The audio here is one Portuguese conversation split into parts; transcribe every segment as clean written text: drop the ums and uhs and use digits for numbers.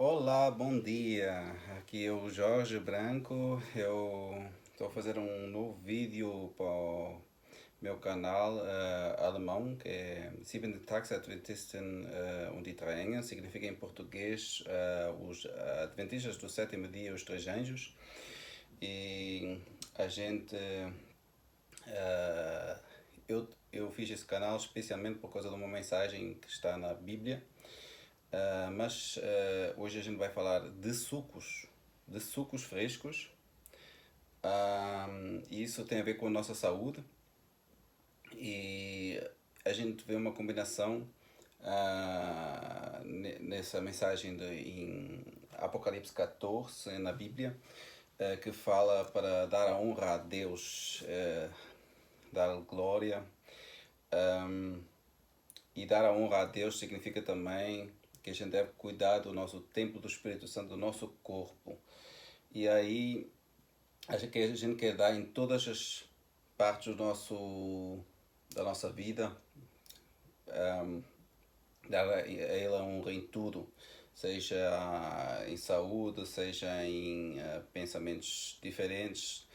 Olá, bom dia. Aqui é o Jorge Branco. Eu estou a fazer um novo vídeo para o meu canal alemão, que é Sieben Adventisten und die Drei Engel. Significa em português os Adventistas do sétimo dia, os três anjos. E a gente. Uh, eu fiz esse canal especialmente por causa de uma mensagem que está na Bíblia. Mas hoje a gente vai falar de sucos frescos. E isso tem a ver com a nossa saúde. E a gente vê uma combinação nessa mensagem em Apocalipse 14, na Bíblia, que fala para dar a honra a Deus, dar glória. E dar a honra a Deus significa também que a gente deve cuidar do nosso templo do Espírito Santo, do nosso corpo. E aí a gente quer dar em todas as partes da nossa vida, dar a Ele a honra em tudo, seja em saúde, seja em pensamentos diferentes.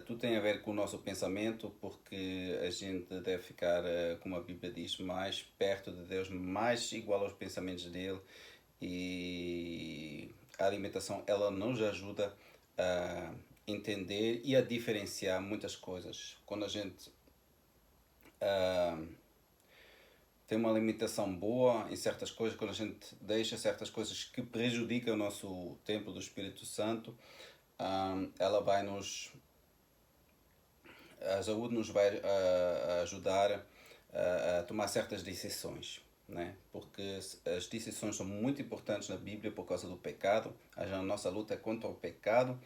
Tudo tem a ver com o nosso pensamento, porque a gente deve ficar, como a Bíblia diz, mais perto de Deus, mais igual aos pensamentos dele. E a alimentação, ela nos ajuda a entender e a diferenciar muitas coisas. Quando a gente tem uma alimentação boa em certas coisas, quando a gente deixa certas coisas que prejudicam o nosso templo do Espírito Santo, ela vai nos a saúde nos vai ajudar a tomar certas decisões, né? Porque as decisões são muito importantes na Bíblia por causa do pecado. A nossa luta é contra o pecado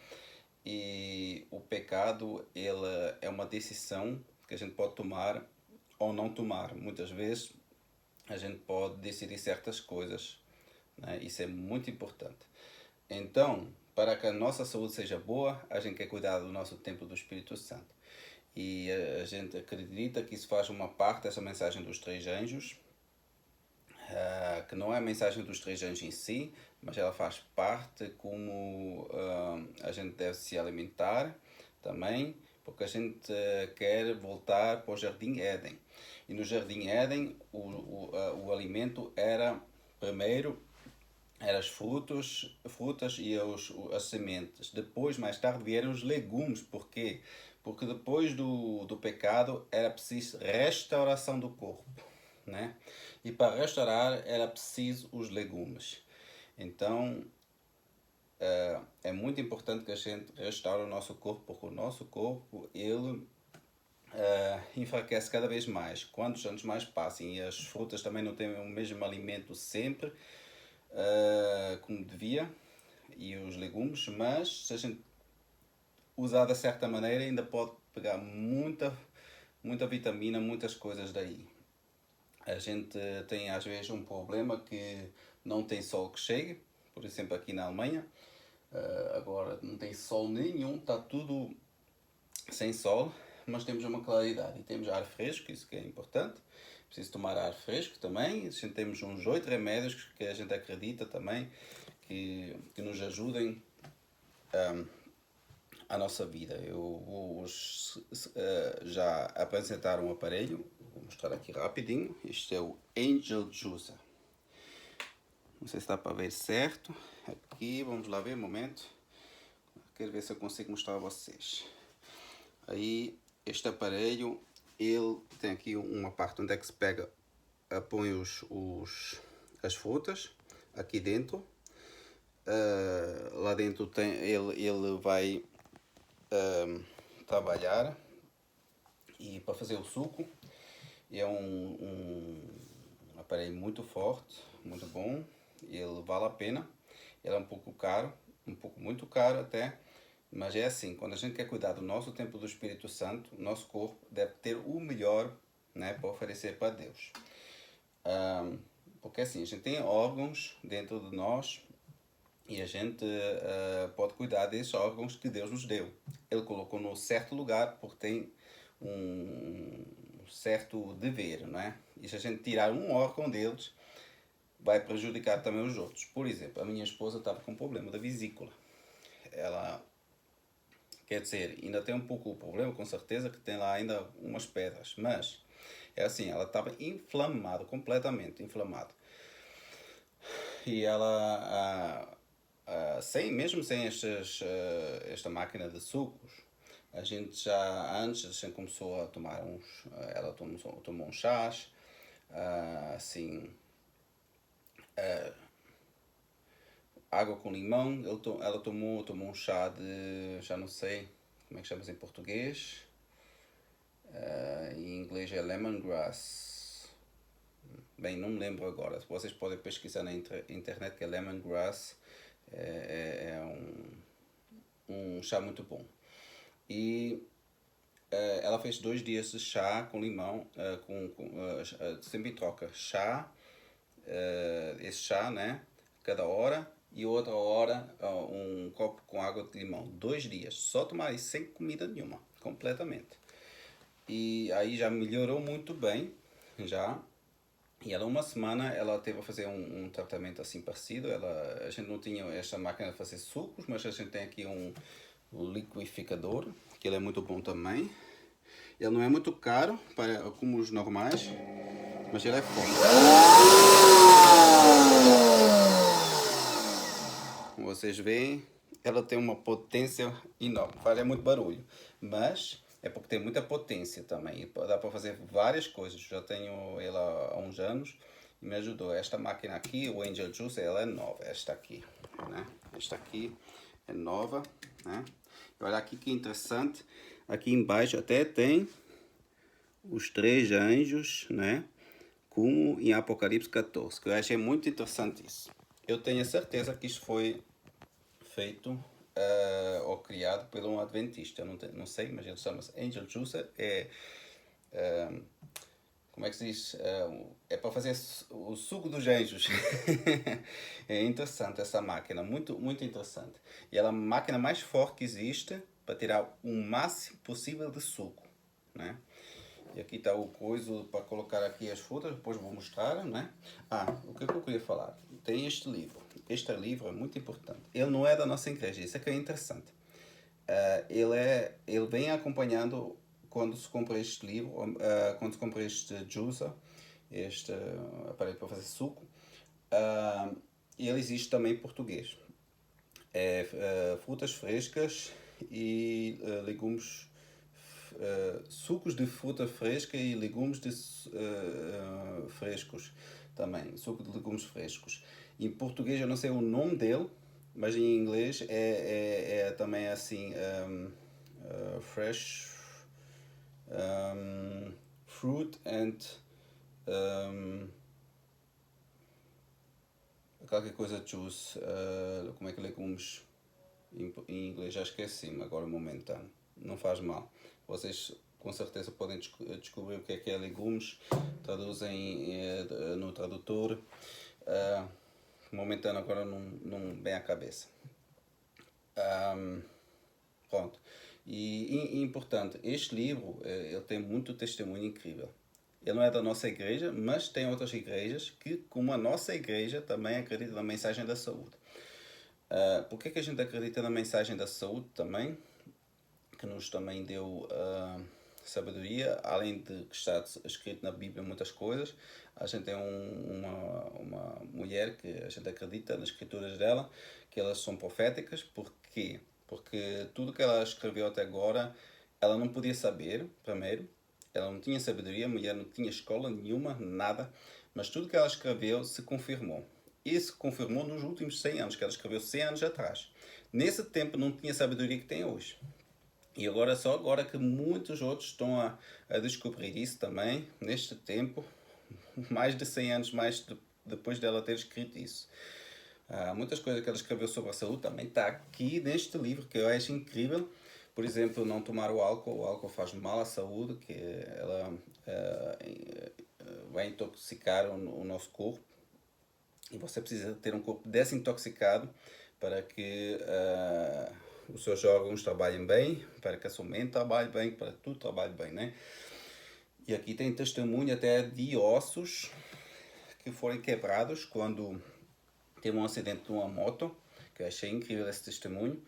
e o pecado ele é uma decisão que a gente pode tomar ou não tomar. Muitas vezes a gente pode decidir certas coisas, né? Isso é muito importante. Então, para que a nossa saúde seja boa, a gente quer cuidar do nosso templo do Espírito Santo. E a gente acredita que isso faz uma parte dessa mensagem dos três anjos, que não é a mensagem dos três anjos em si, mas ela faz parte como a gente deve se alimentar também, porque a gente quer voltar para o Jardim Éden. E no Jardim Éden o alimento era primeiro eram as frutas e as sementes. Depois, mais tarde, vieram os legumes. Por quê? Porque depois do pecado era preciso restauração do corpo, né? E para restaurar era preciso os legumes. Então é muito importante que a gente restaure o nosso corpo, porque o nosso corpo ele enfraquece cada vez mais. Quantos anos mais passem e as frutas também não têm o mesmo alimento sempre, como devia, e os legumes, mas se a gente usar da certa maneira ainda pode pegar muita vitamina, muitas coisas daí. A gente tem às vezes um problema que não tem sol que chegue, por exemplo aqui na Alemanha, agora não tem sol nenhum, está tudo sem sol, mas temos uma claridade e temos ar fresco, isso que é importante. Preciso tomar ar fresco também. A gente temos uns 8 remédios que a gente acredita também que nos ajudem a nossa vida. Eu vou já apresentar um aparelho, vou mostrar aqui rapidinho. Este é o Angel Juicer. Não sei se dá para ver certo. Aqui, vamos lá ver, um momento. Quero ver se eu consigo mostrar a vocês. Aí, este aparelho, ele tem aqui uma parte onde é que se pega, põe as frutas aqui dentro. Lá dentro ele vai trabalhar e para fazer o suco. É um aparelho muito forte, muito bom. Ele vale a pena. Ele é um pouco caro, muito caro até. Mas é assim, quando a gente quer cuidar do nosso templo do Espírito Santo, nosso corpo deve ter o melhor, né, para oferecer para Deus. Porque assim, a gente tem órgãos dentro de nós e a gente pode cuidar desses órgãos que Deus nos deu. Ele colocou no certo lugar porque tem um certo dever, não é? E se a gente tirar um órgão deles, vai prejudicar também os outros. Por exemplo, a minha esposa estava com um problema da vesícula. Ela, quer dizer, ainda tem um pouco o problema, com certeza, que tem lá ainda umas pedras, mas é assim, ela estava inflamada, completamente inflamada. E ela, mesmo sem esta máquina de sucos, a gente já, antes, a gente começou a tomar ela tomou uns chás, assim, água com limão, ela tomou um chá de, já não sei como é que chama em português, em inglês é lemongrass. Bem, não me lembro agora. Vocês podem pesquisar na internet que é lemongrass. É um chá muito bom. E ela fez 2 dias de chá com limão, sempre em troca. Chá, esse chá, né? Cada hora. E outra hora, um copo com água de limão. 2 dias. Só tomar isso sem comida nenhuma. Completamente. E aí já melhorou muito bem. Já. E ela, uma semana, ela teve a fazer um tratamento assim parecido. A gente não tinha esta máquina de fazer sucos, mas a gente tem aqui um liquidificador, que ele é muito bom também. Ele não é muito caro, como os normais, mas ele é forte. Como vocês veem, ela tem uma potência enorme, faz muito barulho, mas é porque tem muita potência também. E dá para fazer várias coisas. Já tenho ela há uns anos e me ajudou. Esta máquina aqui, o Angel Juice, ela é nova. Esta aqui, né? Esta aqui é nova, né? E olha aqui que interessante. Aqui embaixo até tem os 3 anjos, né? Como em Apocalipse 14, que eu achei muito interessante isso. Eu tenho a certeza que isso foi feito ou criado por um adventista. Eu não sei, mas ele chama-se Angel Juicer. Como é que se diz? É para fazer o suco dos anjos. É interessante essa máquina, muito, muito interessante. E ela é a máquina mais forte que existe para tirar o máximo possível de suco, né? E aqui está o coiso para colocar aqui as frutas, depois vou mostrar, né? O que eu queria falar? Tem este livro. Este livro é muito importante. Ele não é da nossa igreja, isso é que é interessante. Ele vem acompanhando quando se compra este livro, quando se compra este juicer, este aparelho para fazer suco. Ele existe também em português. Frutas frescas e legumes, sucos de fruta fresca e legumes frescos também, suco de legumes frescos. Em português eu não sei o nome dele, mas em inglês é também assim, fresh fruit and qualquer coisa juice, como é que legumes em inglês, já esqueci-me agora momentâneo, não faz mal. Vocês com certeza podem descobrir o que é legumes, traduzem no tradutor. Momentâneo agora não bem à cabeça. Pronto. E importante, este livro ele tem muito testemunho incrível. Ele não é da nossa igreja, mas tem outras igrejas que, como a nossa igreja, também acreditam na mensagem da saúde. Por que a gente acredita na mensagem da saúde também? Que nos também deu sabedoria, além de que está escrito na Bíblia muitas coisas. A gente tem uma mulher que a gente acredita nas escrituras dela, que elas são proféticas. Por quê? Porque tudo que ela escreveu até agora, ela não podia saber, primeiro. Ela não tinha sabedoria, a mulher não tinha escola nenhuma, nada. Mas tudo que ela escreveu se confirmou. E se confirmou nos últimos 100 anos, que ela escreveu 100 anos atrás. Nesse tempo não tinha a sabedoria que tem hoje. E agora, só agora que muitos outros estão a descobrir isso também, neste tempo, mais de 100 anos depois dela ter escrito isso. Muitas coisas que ela escreveu sobre a saúde também está aqui neste livro, que eu acho incrível. Por exemplo, não tomar o álcool faz mal à saúde, que ela vai intoxicar o nosso corpo. E você precisa ter um corpo desintoxicado para que os seus órgãos trabalhem bem, para que a sua mente trabalhe bem, para que tudo trabalhe bem, né? E aqui tem testemunho até de ossos que foram quebrados quando teve um acidente de uma moto, que eu achei incrível esse testemunho,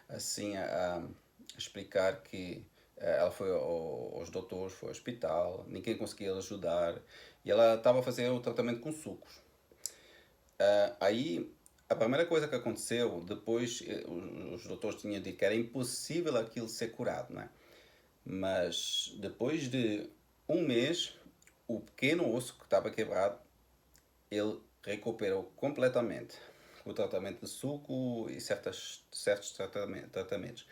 assim, a explicar que ela foi aos doutores, foi ao hospital, ninguém conseguia ajudar, e ela estava a fazer o tratamento com sucos. Aí, a primeira coisa que aconteceu, depois os doutores tinham dito que era impossível aquilo ser curado, né? Mas depois de um mês, o pequeno osso que estava quebrado, ele recuperou completamente o tratamento de suco e certos tratamentos.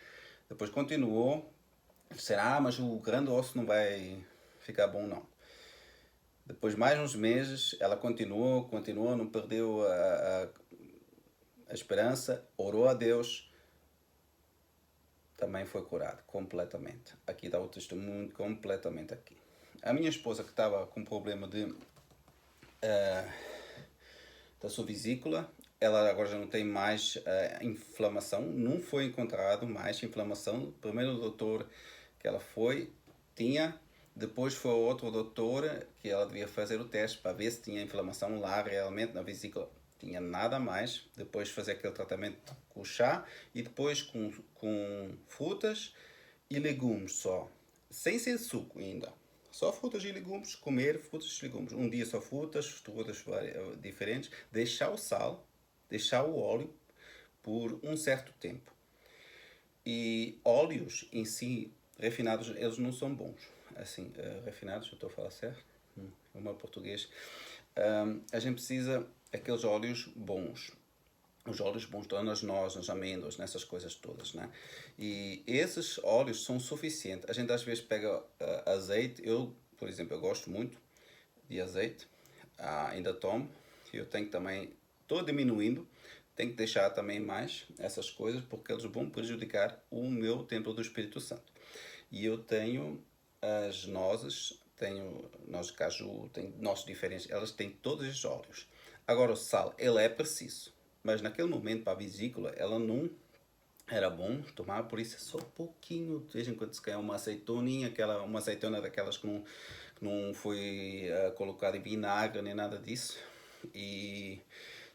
Depois continuou, disseram, mas o grande osso não vai ficar bom não. Depois mais uns meses, ela continuou, não perdeu a esperança, orou a Deus, também foi curado completamente. Aqui dá o testemunho completamente aqui. A minha esposa que estava com problema da sua vesícula, ela agora já não tem mais inflamação, não foi encontrado mais inflamação. O primeiro doutor que ela foi, tinha, depois foi outro doutor que ela devia fazer o teste para ver se tinha inflamação lá realmente na vesícula. Tinha nada mais, depois fazer aquele tratamento com chá e depois com frutas e legumes só, sem ser suco ainda. Só frutas e legumes, comer frutas e legumes. Um dia só frutas diferentes, deixar o sal, deixar o óleo por um certo tempo. E óleos em si, refinados, eles não são bons. Assim, refinados, eu estou a falar certo? É uma português. A gente precisa aqueles óleos bons. Os óleos bons estão nas nozes, nas amêndoas, nessas coisas todas, né? E esses óleos são suficientes. A gente às vezes pega azeite. Eu, por exemplo, eu gosto muito de azeite. Ainda tomo. Eu tenho que também, estou diminuindo. Tenho que deixar também mais essas coisas porque eles vão prejudicar o meu templo do Espírito Santo. E eu tenho as nozes, tenho noz de caju, tenho nozes diferentes, elas têm todos os óleos. Agora o sal, ele é preciso, mas naquele momento para a vesícula, ela não era bom tomar, por isso é só pouquinho, de vez em quando se quer uma azeitoninha, uma azeitona daquelas que não foi colocada em vinagre nem nada disso. E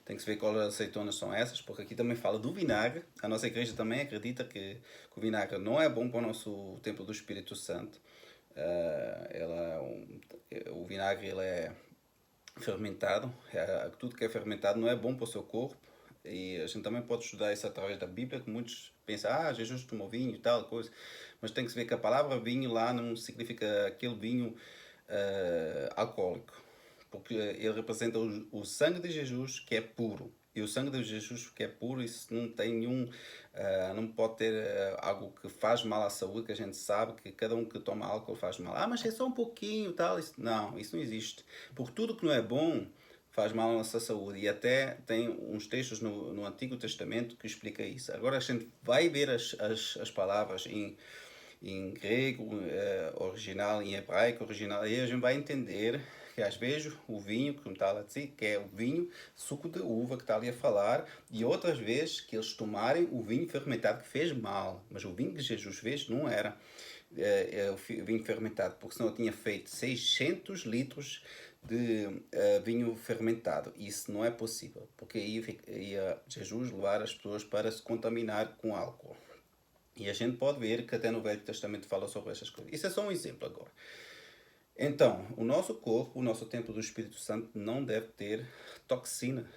tem que se ver quais azeitonas são essas, porque aqui também fala do vinagre. A nossa igreja também acredita que o vinagre não é bom para o nosso templo do Espírito Santo. O vinagre ele é fermentado. Tudo que é fermentado não é bom para o seu corpo. E a gente também pode estudar isso através da Bíblia, que muitos pensam, Jesus tomou vinho e tal coisa. Mas tem que se ver que a palavra vinho lá não significa aquele vinho alcoólico. Porque ele representa o sangue de Jesus que é puro. E o sangue de Jesus que é puro, isso não tem nenhum, não pode ter algo que faz mal à saúde, que a gente sabe que cada um que toma álcool faz mal. Mas é só um pouquinho tal. Não, isso não existe. Porque tudo que não é bom faz mal à nossa saúde. E até tem uns textos no Antigo Testamento que explica isso. Agora a gente vai ver as palavras em grego original, em hebraico original, e a gente vai entender que às vezes o vinho, como está a dizer, que é o vinho, suco de uva que está ali a falar, e outras vezes que eles tomarem o vinho fermentado que fez mal, mas o vinho que Jesus fez não era o vinho fermentado, porque senão eu tinha feito 600 litros de vinho fermentado. Isso não é possível, porque ia Jesus levar as pessoas para se contaminar com álcool. E a gente pode ver que até no Velho Testamento fala sobre essas coisas. Isso é só um exemplo agora. Então, o nosso corpo, o nosso templo do Espírito Santo não deve ter toxina.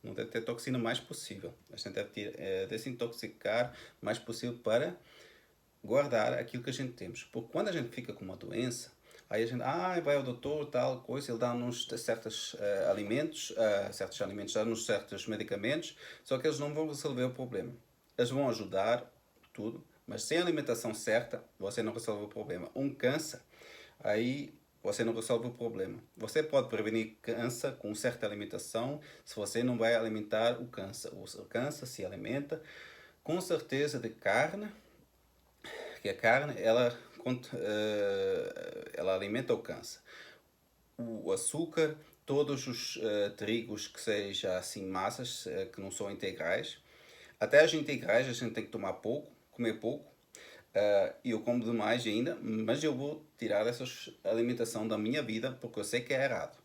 Não deve ter toxina mais possível. A gente deve desintoxicar mais possível para guardar aquilo que a gente temos. Porque quando a gente fica com uma doença, aí a gente vai ao doutor, tal coisa, ele dá-nos certos alimentos, dá-nos certos medicamentos, só que eles não vão resolver o problema. Eles vão ajudar tudo, mas sem a alimentação certa, você não resolve o problema. Um câncer, aí você não resolve o problema. Você pode prevenir câncer com certa alimentação, se você não vai alimentar o câncer. O câncer se alimenta com certeza de carne, que a carne ela alimenta o câncer. O açúcar, todos os trigos que sejam assim massas, que não são integrais. Até as integrais a gente tem que tomar pouco, comer pouco. E eu como demais ainda, mas eu vou tirar essa alimentação da minha vida porque eu sei que é errado.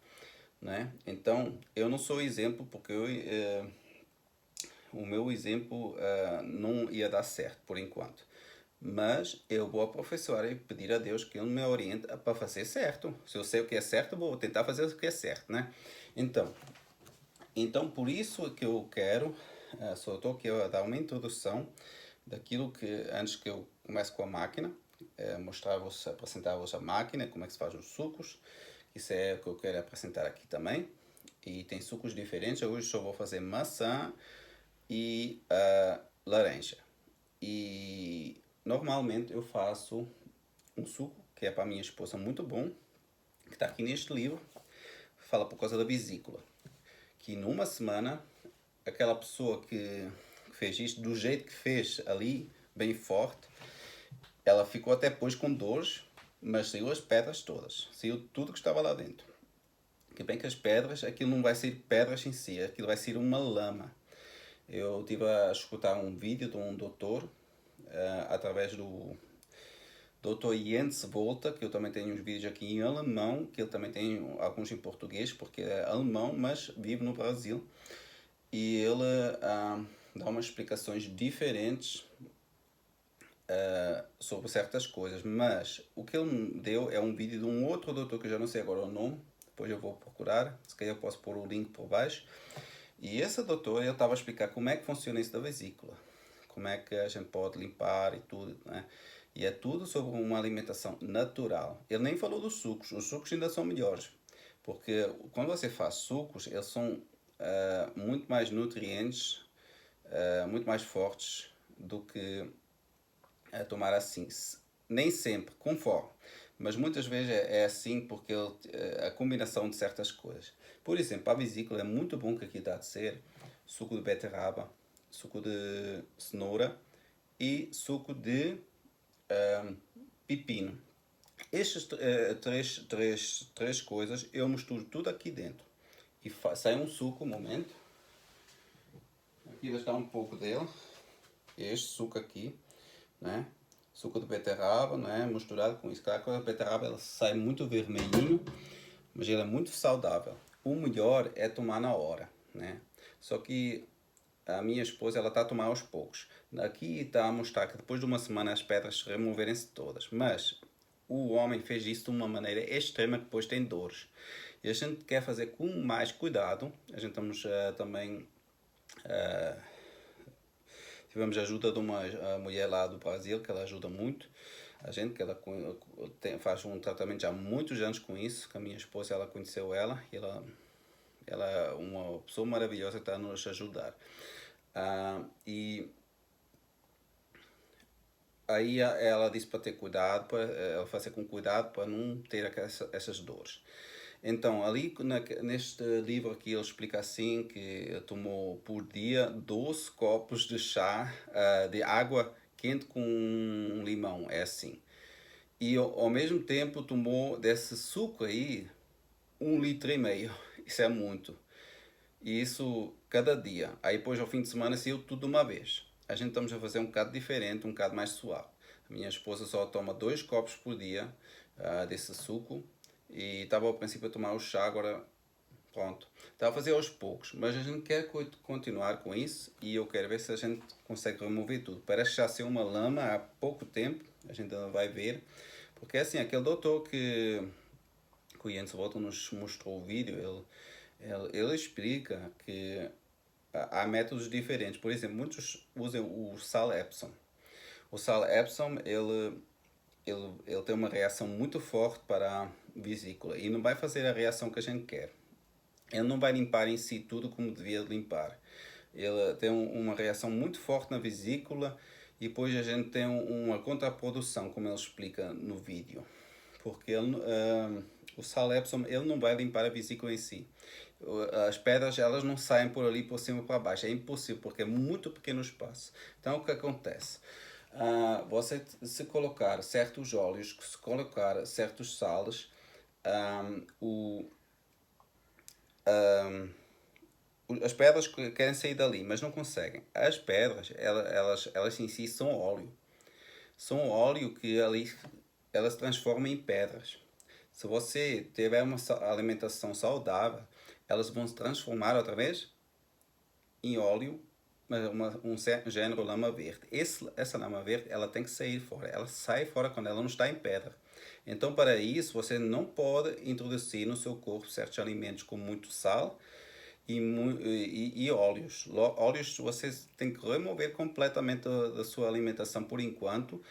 né? Então, eu não sou exemplo porque o meu exemplo não ia dar certo por enquanto. Mas eu vou aperfeiçoar e pedir a Deus que Ele me oriente para fazer certo. Se eu sei o que é certo, vou tentar fazer o que é certo, né? Então por isso que eu quero, só estou aqui a dar uma introdução daquilo que, antes que eu comece com a máquina, mostrar-vos, apresentar-vos a máquina, como é que se faz os sucos. Isso é o que eu quero apresentar aqui também. E tem sucos diferentes. Hoje só vou fazer maçã e laranja. E normalmente eu faço um suco que é para a minha esposa muito bom, que está aqui neste livro, fala por causa da vesícula. Que numa semana, aquela pessoa que fez isto do jeito que fez ali, bem forte, ela ficou até depois com dores, mas saiu as pedras todas, saiu tudo que estava lá dentro. Que bem que as pedras, aquilo não vai ser pedras em si, aquilo vai ser uma lama. Eu estive a escutar um vídeo de um doutor, através do Dr. Jens Volta, que eu também tenho uns vídeos aqui em alemão, que ele também tem alguns em português, porque é alemão, mas vive no Brasil. E ele dá umas explicações diferentes sobre certas coisas, mas o que ele me deu é um vídeo de um outro doutor que eu já não sei agora o nome, depois eu vou procurar, se calhar eu posso pôr o link por baixo. E esse doutor, ele estava a explicar como é que funciona isso da vesícula, como é que a gente pode limpar e tudo, né? E é tudo sobre uma alimentação natural. Ele nem falou dos sucos, os sucos ainda são melhores, porque quando você faz sucos, eles são muito mais nutrientes, muito mais fortes do que tomar assim. Nem sempre, conforme. Mas muitas vezes é assim porque a combinação de certas coisas. Por exemplo, a vesícula é muito bom que aqui está a ser suco de beterraba, suco de cenoura e suco de pepino. Estas três coisas eu misturo tudo aqui dentro. E sai um suco, um momento. Aqui está um pouco dele. Este suco aqui, né? Suco de beterraba, né? Misturado com isso. Claro que a beterraba ela sai muito vermelhinho, mas ele é muito saudável. O melhor é tomar na hora, né? Só que a minha esposa ela está a tomar aos poucos. Aqui está a mostrar que depois de uma semana as pedras removerem-se todas, mas o homem fez isso de uma maneira extrema que depois tem dores. E a gente quer fazer com mais cuidado. A gente estamos também tivemos a ajuda de uma mulher lá do Brasil, que ela ajuda muito a gente, que ela faz um tratamento já há muitos anos com isso, que a minha esposa, ela conheceu ela, e ela é uma pessoa maravilhosa que está a nos ajudar. E aí ela disse para ter cuidado, para ela fazer com cuidado para não ter essas dores. Então, ali neste livro aqui ele explica assim que tomou por dia 12 copos de chá de água quente com limão, é assim. E ao mesmo tempo tomou desse suco aí 1,5 litro. Isso é muito. E isso cada dia. Aí depois ao fim de semana saiu tudo de uma vez. A gente estamos a fazer um bocado diferente, um bocado mais suave. A minha esposa só toma 2 copos por dia desse suco. E estava ao princípio a tomar o chá, agora pronto. Estava a fazer aos poucos, mas a gente quer continuar com isso e eu quero ver se a gente consegue remover tudo. Parece já ser uma lama há pouco tempo, a gente ainda vai ver. Porque assim, aquele doutor que o Jens Volta nos mostrou o vídeo, ele explica que há métodos diferentes. Por exemplo, muitos usam o sal Epsom. O sal Epsom, ele tem uma reação muito forte para a vesícula e não vai fazer a reação que a gente quer. Ele não vai limpar em si tudo como devia limpar. Ele tem uma reação muito forte na vesícula e depois a gente tem uma contraprodução, como ele explica no vídeo. Porque o sal Epsom ele não vai limpar a vesícula em si. As pedras elas não saem por ali por cima e para baixo. É impossível porque é muito pequeno espaço. Então o que acontece? Você se colocar certos óleos, se colocar certos sales, as pedras querem sair dali, mas não conseguem. As pedras, elas em si são óleo. São óleo que ali elas se transformam em pedras. Se você tiver uma alimentação saudável, elas vão se transformar outra vez em óleo, um género lama verde. Essa lama verde, ela tem que sair fora. Ela sai fora quando ela não está em pedra. Então, para isso, você não pode introduzir no seu corpo certos alimentos com muito sal e óleos. Óleos você tem que remover completamente da sua alimentação por enquanto,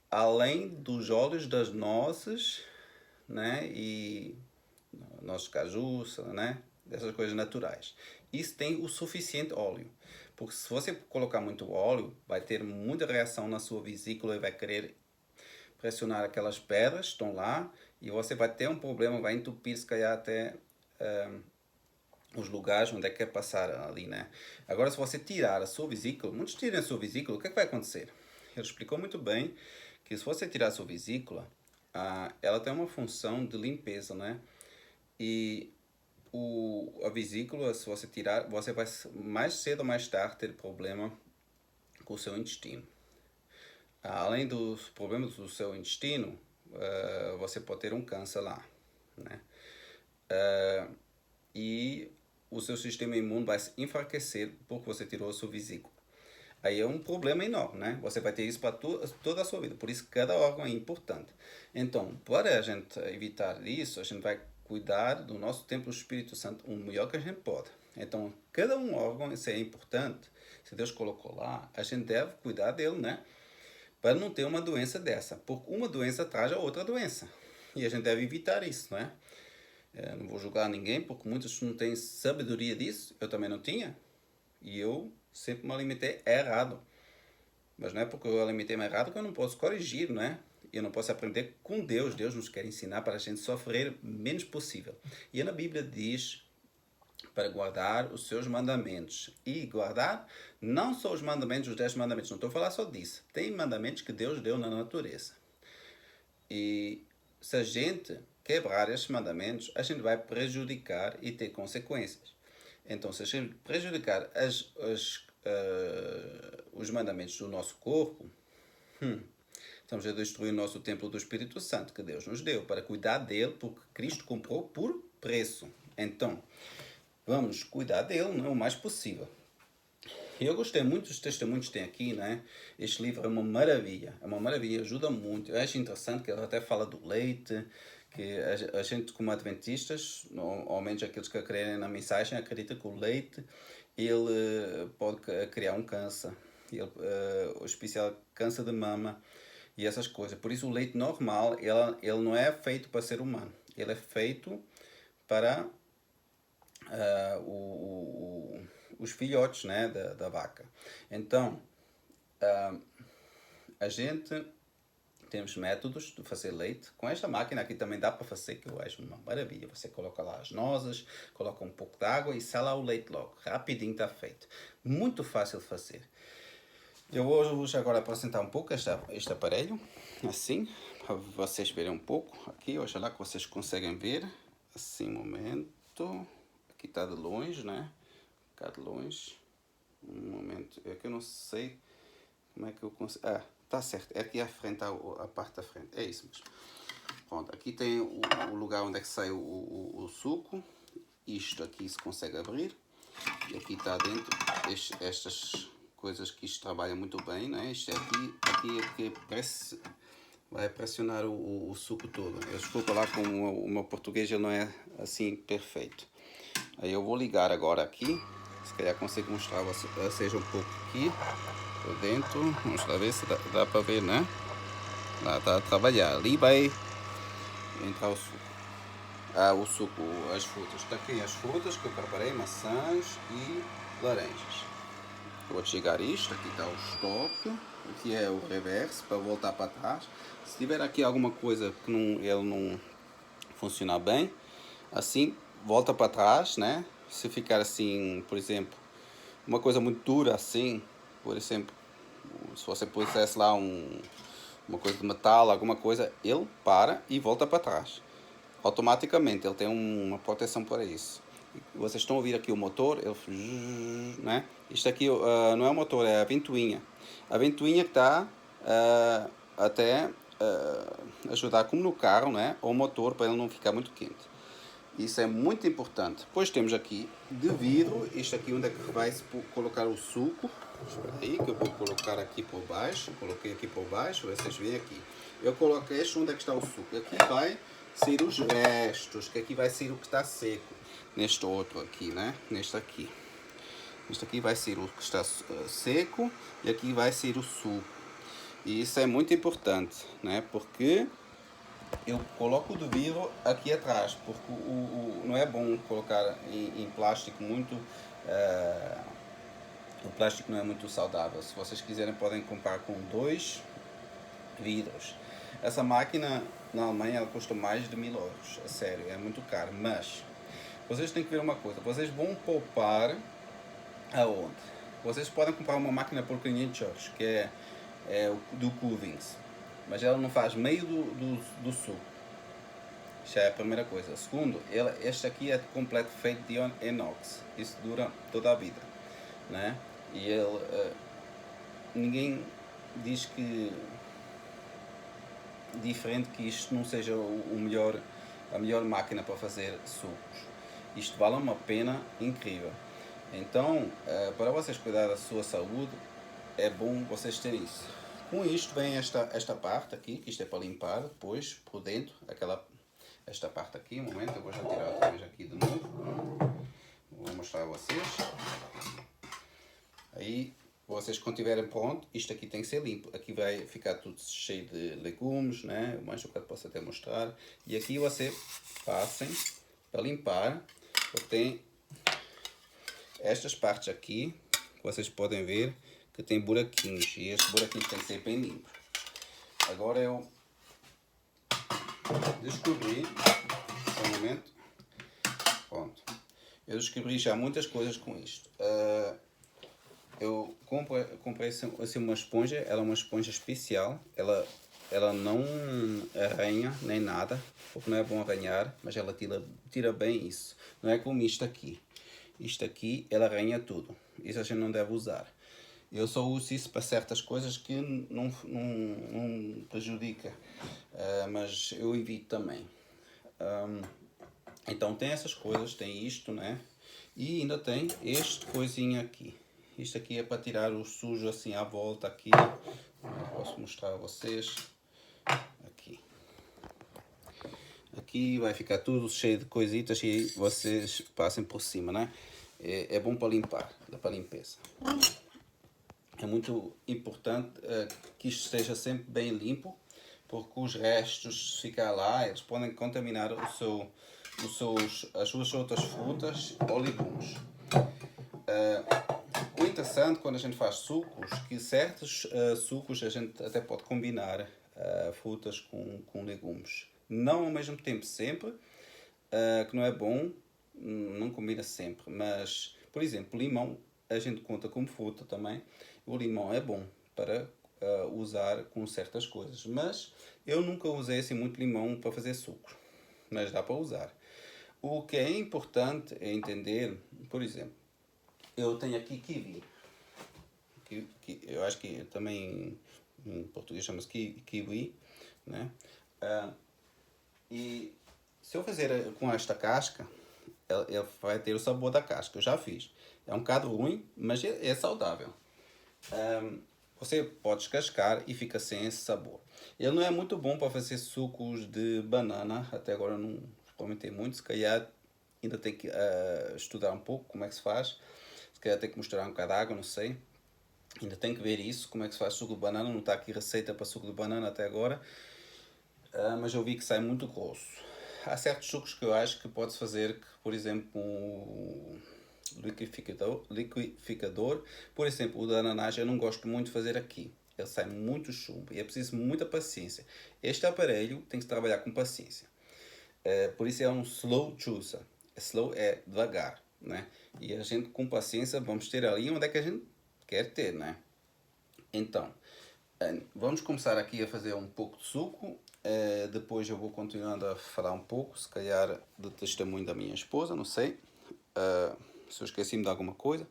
além dos óleos das nozes, né? E nossos cajus, né? Dessas coisas naturais. Isso tem o suficiente óleo. Porque se você colocar muito óleo, vai ter muita reação na sua vesícula e vai querer pressionar aquelas pedras que estão lá e você vai ter um problema, vai entupir se calhar até os lugares onde é que quer passar ali, né? Agora, se você tirar a sua vesícula, muitos tiram a sua vesícula, o que é que vai acontecer? Ele explicou muito bem que se você tirar a sua vesícula, ela tem uma função de limpeza, né? E a vesícula, se você tirar, você vai mais cedo ou mais tarde ter problema com o seu intestino. Além dos problemas do seu intestino, você pode ter um câncer lá, né? E o seu sistema imune vai se enfraquecer porque você tirou a sua vesícula. Aí é um problema enorme, né? Você vai ter isso para toda a sua vida. Por isso, cada órgão é importante. Então, para a gente evitar isso, a gente vai cuidar do nosso templo do Espírito Santo o melhor que a gente pode. Então, cada um órgão, isso é importante. Se Deus colocou lá, a gente deve cuidar dele, né? Para não ter uma doença dessa. Porque uma doença traz a outra doença. E a gente deve evitar isso, né? Não vou julgar ninguém, porque muitos não têm sabedoria disso. Eu também não tinha. E eu sempre me alimentei errado. Mas não é porque eu alimentei-me errado que eu não posso corrigir, não é? Eu não posso aprender com Deus. Deus nos quer ensinar para a gente sofrer menos possível. E na Bíblia diz para guardar os seus mandamentos. E guardar não só os mandamentos, os 10 mandamentos. Não estou a falar só disso. Tem mandamentos que Deus deu na natureza. E se a gente quebrar esses mandamentos, a gente vai prejudicar e ter consequências. Então, se a gente prejudicar os mandamentos do nosso corpo, estamos a destruir o nosso templo do Espírito Santo que Deus nos deu para cuidar dele, porque Cristo comprou por preço. Então, vamos cuidar dele, né, o mais possível. Eu gostei muito dos testemunhos que tem aqui, né? Este livro é uma maravilha, ajuda muito. Eu acho interessante que ele até fala do leite, que a gente como adventistas, ao menos aqueles que creem na mensagem, acreditam que o leite ele pode criar um câncer, o especial câncer de mama e essas coisas. Por isso o leite normal, ele não é feito para ser humano, ele é feito para os filhotes, né, da vaca. Então, a gente temos métodos de fazer leite. Com esta máquina aqui também dá para fazer, que eu acho uma maravilha. Você coloca lá as nozes, coloca um pouco de água e sala o leite logo. Rapidinho está feito. Muito fácil de fazer. Eu vou agora apresentar um pouco este aparelho, assim, para vocês verem um pouco. Aqui, oxalá que vocês conseguem ver. Assim, um momento. Aqui está de longe, né? Cá de longe. Um momento. É que eu não sei como é que eu consigo. Tá certo. É aqui à frente, a parte da frente. É isso mesmo. Pronto. Aqui tem o lugar onde é que sai o suco. Isto aqui se consegue abrir. E aqui está dentro estas coisas que isto trabalha muito bem, né? Isto aqui vai pressionar o suco todo. Eu desculpa lá com o meu português, ele não é assim perfeito. Aí eu vou ligar agora aqui. Se calhar consigo mostrar seja um pouco aqui por dentro. Vamos lá ver se dá para ver, né? Lá está a trabalhar. Ali vai entrar o suco. O suco, as frutas. Está aqui as frutas que eu preparei, maçãs e laranjas. Eu vou desligar isto. Aqui está o stop. Aqui é o reverse para voltar para trás. Se tiver aqui alguma coisa que ele não funcionar bem, assim volta para trás, né? Se ficar assim, por exemplo, uma coisa muito dura assim, por exemplo, se você pusesse lá uma coisa de metal, alguma coisa, ele para e volta para trás. Automaticamente, ele tem uma proteção para isso. Vocês estão a ouvir aqui o motor, ele, né? Isto aqui não é o motor, é a ventoinha. A ventoinha que está até ajudar como no carro, né? O motor para ele não ficar muito quente. Isso é muito importante. Depois temos aqui de vidro, isto aqui onde é que vai se colocar o suco. Espera aí que eu vou colocar aqui por baixo. Coloquei aqui por baixo, vocês veem aqui. Eu coloquei este onde é que está o suco. Aqui vai sair os restos, que aqui vai sair o que está seco. Neste outro aqui, né? Neste aqui. Este aqui vai ser o que está seco e aqui vai ser o suco. E isso é muito importante, né? Porque eu coloco o de vidro aqui atrás, porque não é bom colocar em plástico muito... o plástico não é muito saudável. Se vocês quiserem podem comprar com 2 vidros. Essa máquina na Alemanha ela custa mais de 1000 euros, a sério, é muito caro. Mas vocês têm que ver uma coisa, vocês vão poupar aonde? Vocês podem comprar uma máquina por 500 euros, que é do Cuvings, mas ela não faz meio do suco. Já é a primeira coisa. Segundo, este aqui é completo feito de inox. Isso dura toda a vida, né? E ninguém diz que diferente que isto não seja a melhor máquina para fazer sucos. Isto vale uma pena incrível. Então, para vocês cuidar da sua saúde, é bom vocês terem isso. Com isto vem esta parte aqui, que isto é para limpar depois por dentro, esta parte aqui. Um momento, eu vou já tirar outra vez aqui de novo. Vou mostrar a vocês. Aí, vocês quando tiverem pronto, isto aqui tem que ser limpo. Aqui vai ficar tudo cheio de legumes, né? O mais que eu posso até mostrar. E aqui você passem para limpar, porque tem estas partes aqui, que vocês podem ver que tem buraquinhos. E estes buraquinhos têm que ser bem limpos. Agora eu descobri, só um momento, pronto. Eu descobri já muitas coisas com isto. Eu comprei assim uma esponja, ela é uma esponja especial, ela não arranha nem nada, porque não é bom arranhar, mas ela tira bem isso. Não é como isto aqui. Isto aqui, ela arranha tudo. Isso a gente não deve usar. Eu só uso isso para certas coisas que não prejudica, mas eu evito também. Então tem essas coisas, tem isto, né? E ainda tem este coisinha aqui. Isto aqui é para tirar o sujo assim à volta aqui. Eu posso mostrar a vocês. Aqui. Aqui vai ficar tudo cheio de coisitas e vocês passem por cima, né? É bom para limpar, para limpeza. É muito importante que isto esteja sempre bem limpo, porque os restos, se ficar lá, eles podem contaminar as suas outras frutas ou legumes. O interessante quando a gente faz sucos, que certos sucos a gente até pode combinar frutas com legumes. Não ao mesmo tempo sempre, que não é bom, não combina sempre, mas, por exemplo, limão a gente conta como fruta também. O limão é bom para usar com certas coisas, mas eu nunca usei assim muito limão para fazer sucos, mas dá para usar. O que é importante é entender, por exemplo, eu tenho aqui kiwi, eu acho que também em português chama-se kiwi, né? E se eu fazer com esta casca, ele vai ter o sabor da casca. Eu já fiz. É um bocado ruim, mas é saudável. Você pode descascar e fica sem esse sabor. Ele não é muito bom para fazer sucos de banana. Até agora eu não experimentei muito. Se calhar ainda tem que estudar um pouco como é que se faz. Se calhar tem que misturar um bocado de água, não sei. Ainda tem que ver isso, como é que se faz suco de banana. Não está aqui receita para suco de banana até agora. Mas eu vi que sai muito grosso. Há certos sucos que eu acho que pode-se fazer, que, por exemplo, um liquidificador. Por exemplo, o de ananás eu não gosto muito de fazer aqui. Ele sai muito chumbo e é preciso muita paciência. Este aparelho tem que se trabalhar com paciência. Por isso é um slow juicer. Slow é devagar, né? E a gente com paciência vamos ter ali onde é que a gente quer ter, né? Então, vamos começar aqui a fazer um pouco de suco. Depois eu vou continuando a falar um pouco, se calhar do testemunho da minha esposa, não sei. Se eu esqueci-me de alguma coisa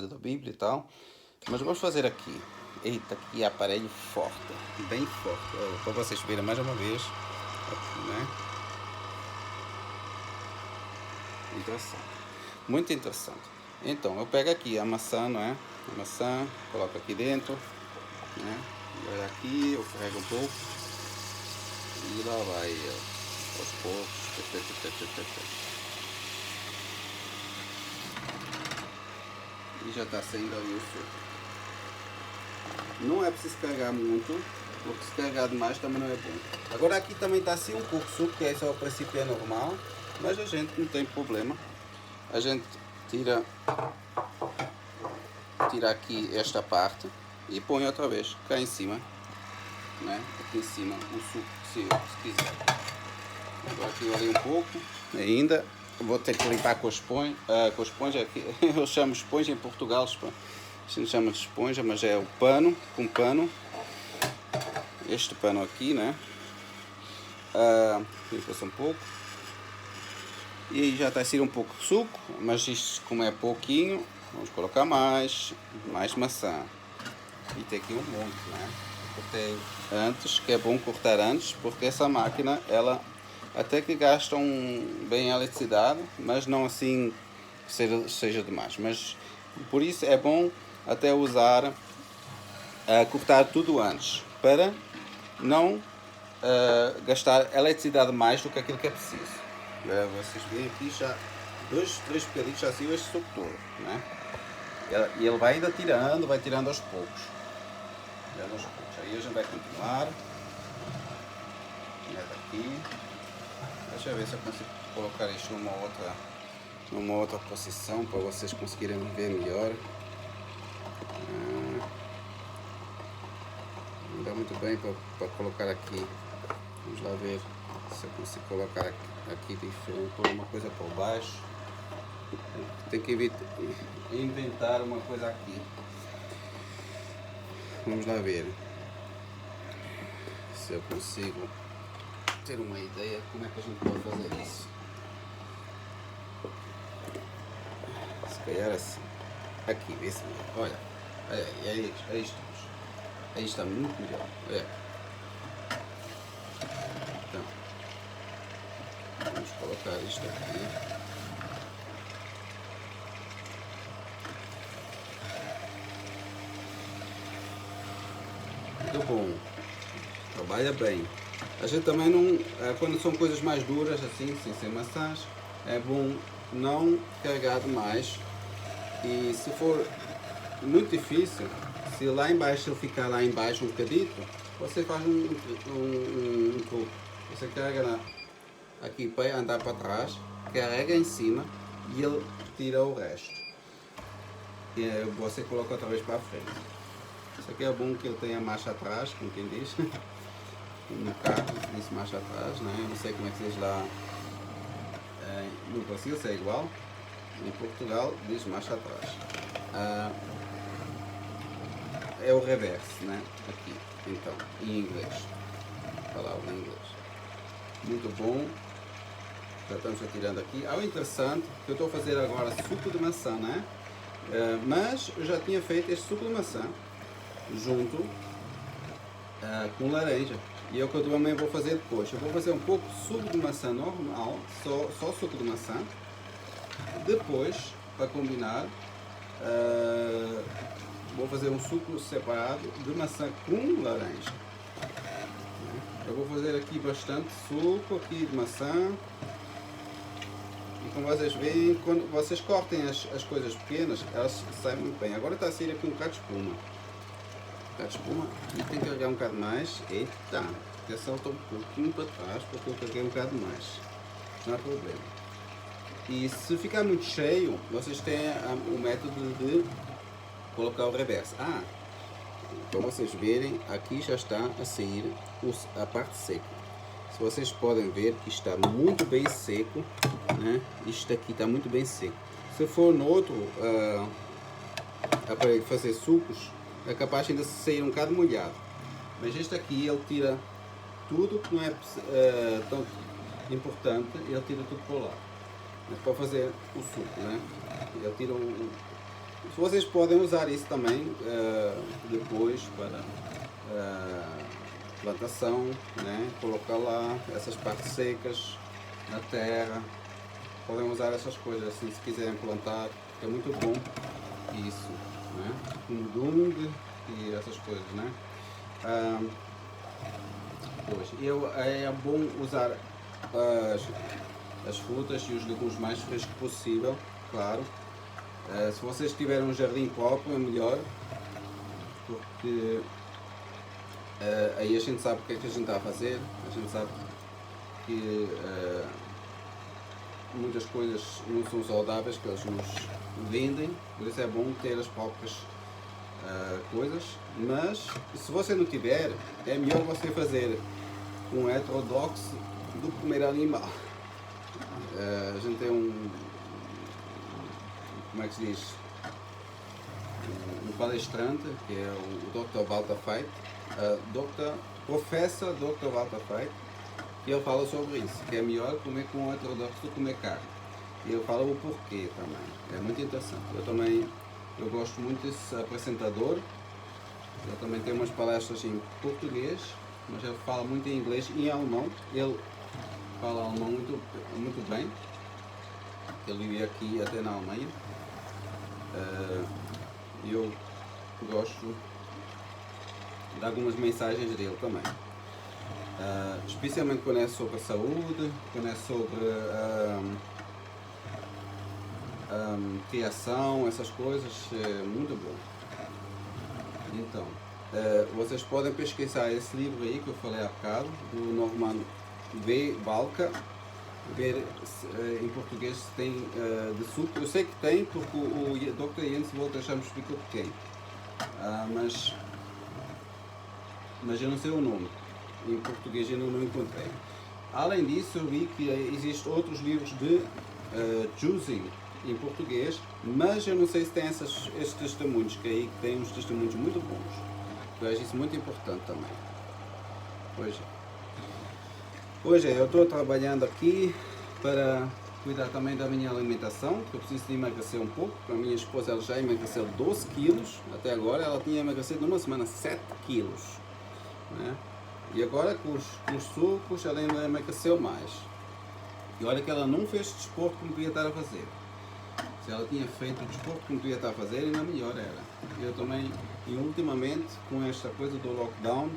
da Bíblia e tal. Mas vamos fazer aqui. Eita, que aparelho forte, bem forte. Para vocês verem mais uma vez. Aqui, né? Interessante. Muito interessante. Então, eu pego aqui a maçã, não é? A maçã, coloco aqui dentro, né? Olha aqui, eu carrego um pouco. E lá vai eu, aos poucos. E já está saindo ali o suco. Não é preciso carregar muito, porque se carregar demais também não é bom. Agora aqui também está assim um pouco suco, que esse ao princípio é normal, mas a gente não tem problema. A gente tira aqui esta parte e põe outra vez cá em cima, né? Aqui em cima o suco, se quiser. Agora aqui eu olhei um pouco ainda. Vou ter que limpar com a esponja, aqui, eu chamo esponja em Portugal, a gente chama de esponja, mas é o pano, com pano, este pano aqui, né? Limpa-se um pouco. E aí já está a sair um pouco de suco, mas isto como é pouquinho, vamos colocar mais maçã. E tem aqui um monte, né? Cortei antes, que é bom cortar antes, porque essa máquina, ela até que gasta bem a eletricidade, mas não assim seja demais. Mas por isso é bom até usar, cortar tudo antes, para não gastar eletricidade mais do que aquilo que é preciso. Vocês veem aqui já 2-3 bocadinhos já saiu este suco todo, né? E ele vai ainda tirando, vai tirando aos poucos. Aí a gente vai continuar. Daqui. Deixa eu ver se eu consigo colocar isto numa outra posição para vocês conseguirem ver melhor. Não dá muito bem para colocar aqui. Vamos lá ver se eu consigo colocar aqui diferente, pôr uma coisa por baixo. Tem que inventar uma coisa aqui. Vamos lá ver se eu consigo ter uma ideia de como é que a gente pode fazer isso. Se calhar assim. Aqui, vê se olha. Aí estamos. Aí está muito melhor. Olha. Então, vamos colocar isto aqui. Muito bom. Trabalha bem. A gente também não, quando são coisas mais duras assim, sem ser maçãs, é bom não carregar demais. E se for muito difícil, se lá embaixo ele ficar lá embaixo um bocadito, você faz um truque. Você carrega aqui para andar para trás, carrega em cima e ele tira o resto. E você coloca outra vez para a frente. Isso aqui é bom que ele tenha marcha atrás, como quem diz. No carro diz marcha atrás, né? Eu não sei como é que diz lá no Brasil, se é igual. Em Portugal diz marcha atrás. É o reverse, né? Aqui, então, em inglês. Palavra em inglês. Muito bom. Já estamos atirando aqui. O interessante que eu estou a fazer agora suco de maçã, né? Mas eu já tinha feito este suco de maçã junto com laranja. E é o que eu também vou fazer depois. Eu vou fazer um pouco de suco de maçã normal, só suco de maçã. Depois, para combinar, vou fazer um suco separado de maçã com laranja. Eu vou fazer aqui bastante suco aqui de maçã. E como vocês veem, quando vocês cortem as coisas pequenas, elas saem muito bem. Agora está a sair aqui um bocado de espuma. E tem que carregar um bocado mais. Eita, até salta um pouquinho para trás, porque eu carreguei um bocado mais. Não há problema. E se ficar muito cheio, vocês têm o método de colocar o reverso. Para vocês verem, aqui já está a sair a parte seca. Se vocês podem ver que está muito bem seco, né? Isto aqui está muito bem seco. Se for no outro aparelho fazer sucos, é capaz ainda de sair um bocado molhado. Mas este aqui ele tira tudo que não é tão importante, ele tira tudo para lá. Mas para fazer o suco, né? Ele tira Se vocês podem usar isso também depois para plantação, né? Colocar lá essas partes secas na terra podem usar essas coisas assim, se quiserem plantar, é muito bom isso, né? Dung e essas coisas, né? É bom usar as frutas e os legumes mais frescos possível, claro. Se vocês tiverem um jardim próprio é melhor, porque aí a gente sabe o que é que a gente está a fazer, a gente sabe que muitas coisas não são saudáveis que eles nos vendem, por isso é bom ter as próprias coisas, mas se você não tiver, é melhor você fazer um heterodoxo do que comer animal. A gente tem como é que se diz? Um palestrante, que é o Dr. Walter Veit, Professor Dr. Walter Veit, que ele fala sobre isso, que é melhor comer com heterodoxo do que comer carne. E ele fala o porquê também, é muito interessante. Eu gosto muito desse apresentador, ele também tem umas palestras em português, mas ele fala muito em inglês e em alemão. Ele fala alemão muito bem, ele vive aqui até na Alemanha. Eu gosto de algumas mensagens dele também, especialmente quando é sobre a saúde, quando é sobre criação, essas coisas, é muito bom. Então, vocês podem pesquisar esse livro aí que eu falei há bocado, do Norman V. Balka, ver em português se tem de suco. Eu sei que tem, porque o Dr. Jens Walter já me explicou que tem, mas eu não sei o nome. Em português eu não encontrei. Além disso, eu vi que existem outros livros de juicing em português, mas eu não sei se tem esses testemunhos, que aí tem uns testemunhos muito bons. Eu acho isso muito importante também. Hoje eu estou trabalhando aqui para cuidar também da minha alimentação, porque eu preciso de emagrecer um pouco. A minha esposa ela já emagreceu 12 quilos, até agora ela tinha emagrecido numa semana 7 quilos. Né? E agora com os sucos ela ainda emagreceu mais. E olha que ela não fez desporto como devia estar a fazer. Se ela tinha feito o desporto como devia estar a fazer, ainda melhor era. Eu também, e ultimamente, com esta coisa do lockdown,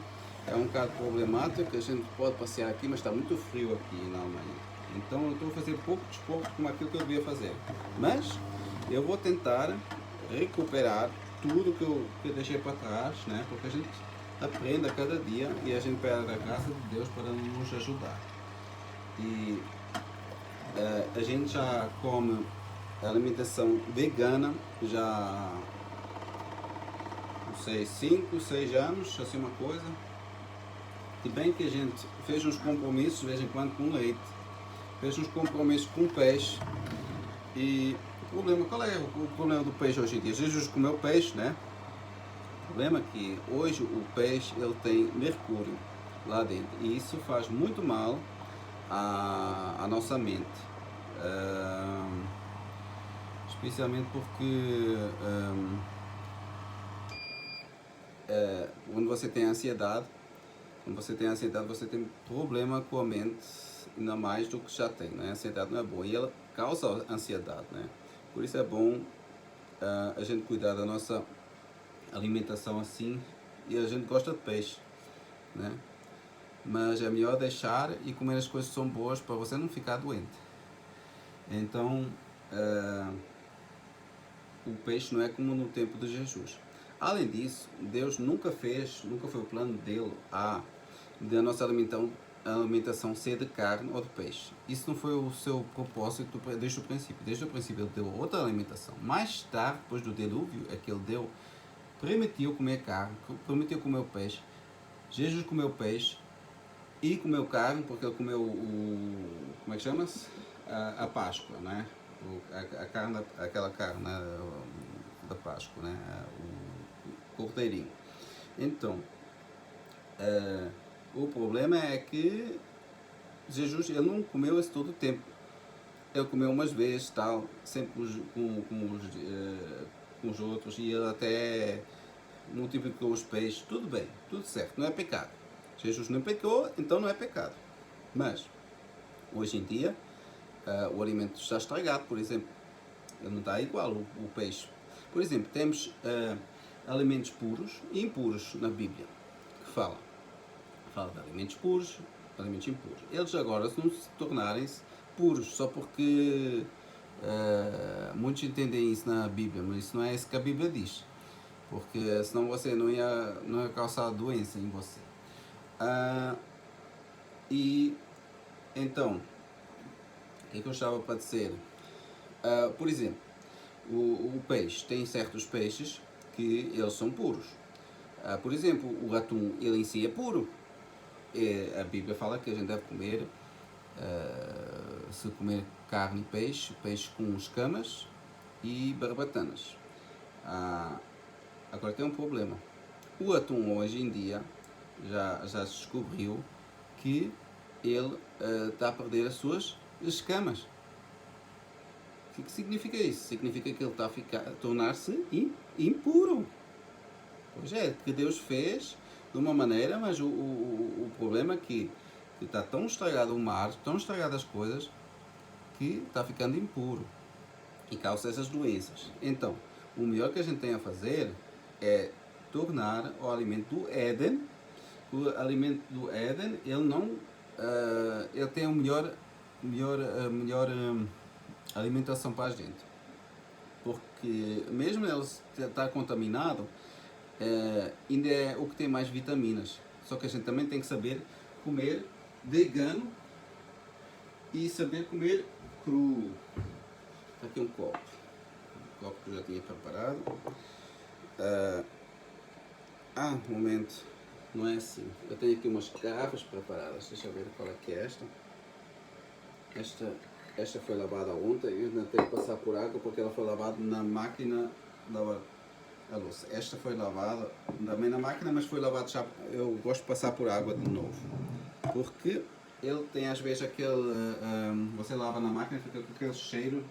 é um bocado problemático, a gente pode passear aqui, mas está muito frio aqui na Alemanha. Então eu estou a fazer pouco desporto como aquilo que eu devia fazer. Mas eu vou tentar recuperar tudo que eu deixei para trás, né? Porque a gente aprende a cada dia e a gente pede a graça de Deus para nos ajudar. E a gente já come alimentação vegana já, não sei, 5, 6 anos, assim uma coisa. E bem que a gente fez uns compromissos de vez em quando com leite, fez uns compromissos com peixe. E qual é o problema do peixe hoje em dia? Jesus comeu peixe, né? O problema é que hoje o peixe ele tem mercúrio lá dentro e isso faz muito mal à nossa mente. Especialmente porque quando você tem ansiedade, você tem problema com a mente, ainda mais do que já tem, né? A ansiedade não é boa e ela causa ansiedade, né? Por isso é bom a gente cuidar da nossa alimentação assim, e a gente gosta de peixe, né? Mas é melhor deixar e comer as coisas que são boas para você não ficar doente. Então, o peixe não é como no tempo de Jesus. Além disso, Deus nunca foi o plano dele da nossa alimentação ser de carne ou de peixe. Isso não foi o seu propósito desde o princípio. Desde o princípio ele deu outra alimentação. Mais tarde, depois do dilúvio, é que ele permitiu comer carne, permitiu comer o peixe. Jesus comeu peixe e comeu carne, porque ele comeu como é que chama-se? A Páscoa, né? Aquela carne da Páscoa, né? O cordeirinho. Então, o problema é que Jesus ele não comeu esse todo o tempo. Ele comeu umas vezes, tal, sempre com os outros, e ele até multiplicou os peixes. Tudo bem, tudo certo, não é pecado. Jesus não pecou, então não é pecado. Mas, hoje em dia, o alimento está estragado, por exemplo. Ele não está igual, o peixe. Por exemplo, temos alimentos puros e impuros na Bíblia, que fala de alimentos puros, alimentos impuros. Eles agora, se não se tornarem-se puros, só porque muitos entendem isso na Bíblia, mas isso não é isso que a Bíblia diz, porque senão você não ia causar doença em você. E então, o que eu estava para dizer? Por exemplo, o peixe, tem certos peixes que eles são puros. Por exemplo, o atum, ele em si é puro. A Bíblia fala que a gente deve comer, se comer carne e peixe com escamas e barbatanas. Agora tem um problema. O atum hoje em dia já se descobriu que ele está a perder as suas escamas. O que significa isso? Significa que ele está a tornar-se impuro. Pois é, que Deus fez de uma maneira, mas o problema é que está tão estragado o mar, tão estragadas as coisas, que está ficando impuro e causa essas doenças. Então, o melhor que a gente tem a fazer é tornar o alimento do Éden. O alimento do Éden, ele não, ele tem a melhor alimentação para a gente, porque mesmo ele estar contaminado, ainda é o que tem mais vitaminas. Só que a gente também tem que saber comer vegano e saber comer cru. Aqui um copo que eu já tinha preparado. Um momento, não é assim. Eu tenho aqui umas garrafas preparadas. Deixa eu ver qual é que é esta. Esta foi lavada ontem, eu ainda tenho que passar por água porque ela foi lavada na máquina de lavar a louça. Esta foi lavada também na máquina, mas foi lavada já. Eu gosto de passar por água de novo, porque ele tem às vezes aquele, você lava na máquina e fica com aquele cheiro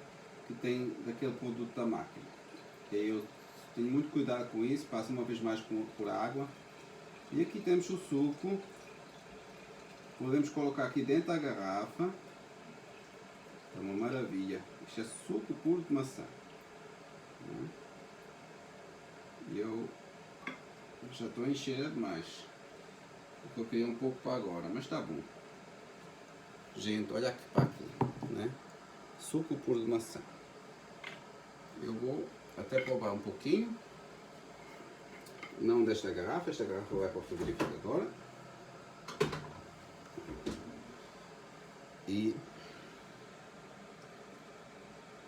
que tem daquele produto da máquina. E eu tenho muito cuidado com isso, passo uma vez mais por água. E aqui temos o suco, podemos colocar aqui dentro da garrafa. É uma maravilha. Isto é suco puro de maçã. E eu já estou a encher demais. Eu coloquei um pouco para agora, mas está bom. Gente, olha aqui para aqui, né? Suco puro de maçã. Eu vou até provar um pouquinho. Não desta garrafa, esta garrafa vai para o frigorífico agora. E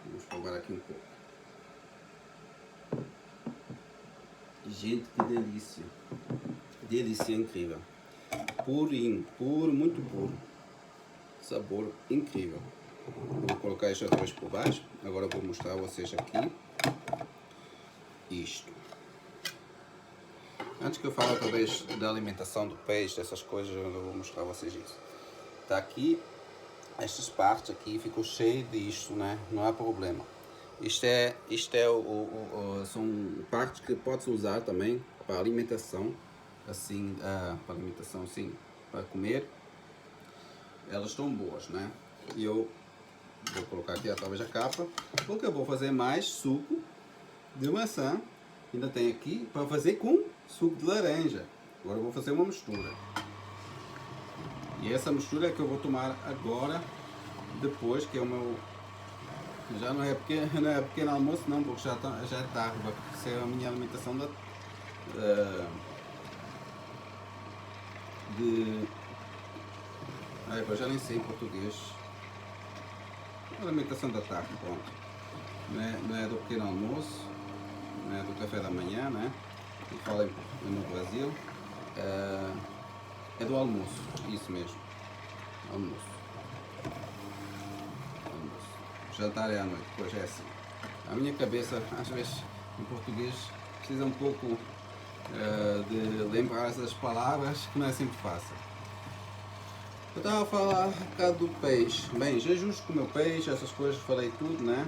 vamos provar aqui um pouco. Gente, que delícia. Delícia incrível. Purinho, puro, muito puro. Sabor incrível. Vou colocar isto outra vez por baixo. Agora vou mostrar a vocês aqui isto. Antes que eu fale outra vez da alimentação do peixe, dessas coisas, eu vou mostrar a vocês isso. Está aqui, estas partes aqui ficou cheio disto, né? Não há problema. São partes que pode-se usar também para alimentação, assim, para alimentação, sim, para comer. Elas estão boas, né? E eu vou colocar aqui talvez a capa, porque eu vou fazer mais suco de maçã. Ainda tem aqui para fazer com suco de laranja. Agora eu vou fazer uma mistura. E essa mistura é que eu vou tomar agora, depois, que é o meu... Já não é pequeno almoço não, porque já é tarde, vai ser a minha alimentação eu já nem sei em português. A alimentação da tarde, pronto. Não é do pequeno almoço, não é do café da manhã, né? Que fala no Brasil. É do almoço, isso mesmo. Almoço. Jantar é à noite, pois é assim. A minha cabeça, às vezes, em português, precisa um pouco de lembrar essas palavras, que não é sempre fácil. Eu estava a falar um bocado do peixe. Bem, Jesus comeu peixe, essas coisas, falei tudo, né?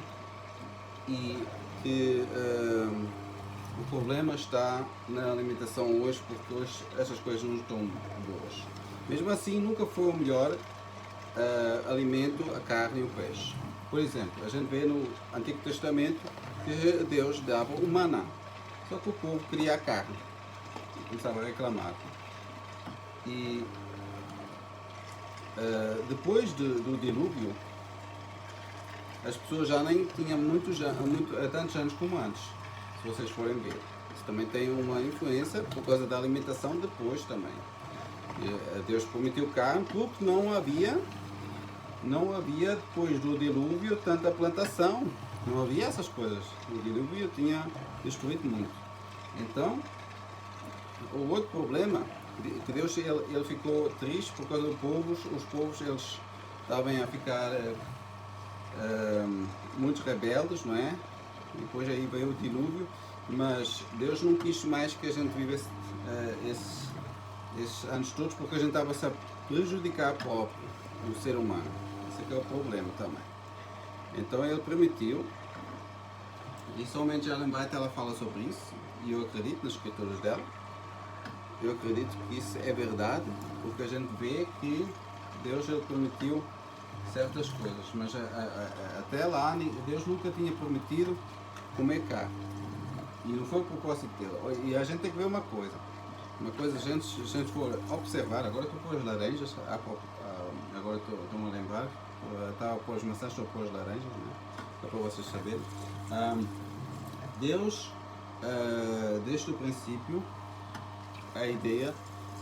E que o problema está na alimentação hoje, porque hoje essas coisas não estão boas. Mesmo assim, nunca foi o melhor alimento, a carne e o peixe. Por exemplo, a gente vê no Antigo Testamento que Deus dava o maná, só que o povo queria a carne, começava a reclamar. E depois do dilúvio, as pessoas já nem tinham tantos anos como antes, se vocês forem ver. Isso também tem uma influência por causa da alimentação depois também. Deus permitiu carne porque não havia depois do dilúvio tanta plantação, não havia essas coisas. O dilúvio tinha destruído muito. Então, o outro problema, que Deus ele ficou triste por causa dos povos, os povos eles estavam a ficar muitos rebeldes, não é? Depois aí veio o dilúvio, mas Deus não quis mais que a gente vivesse esses anos todos, porque a gente estava-se a prejudicar o ser humano. Esse é que é o problema também. Então ele permitiu, e somente Ellen White ela fala sobre isso, e eu acredito nas escrituras dela. Eu acredito que isso é verdade, porque a gente vê que Deus ele permitiu certas coisas, mas até lá Deus nunca tinha permitido comer carne. E não foi o propósito dele. E a gente tem que ver uma coisa, se a gente for observar, agora estou com as laranjas, agora estou-me a lembrar, estava a pôr as maçãs, estou a pôr as laranjas, né? Só para vocês saberem. Deus, desde o princípio, a ideia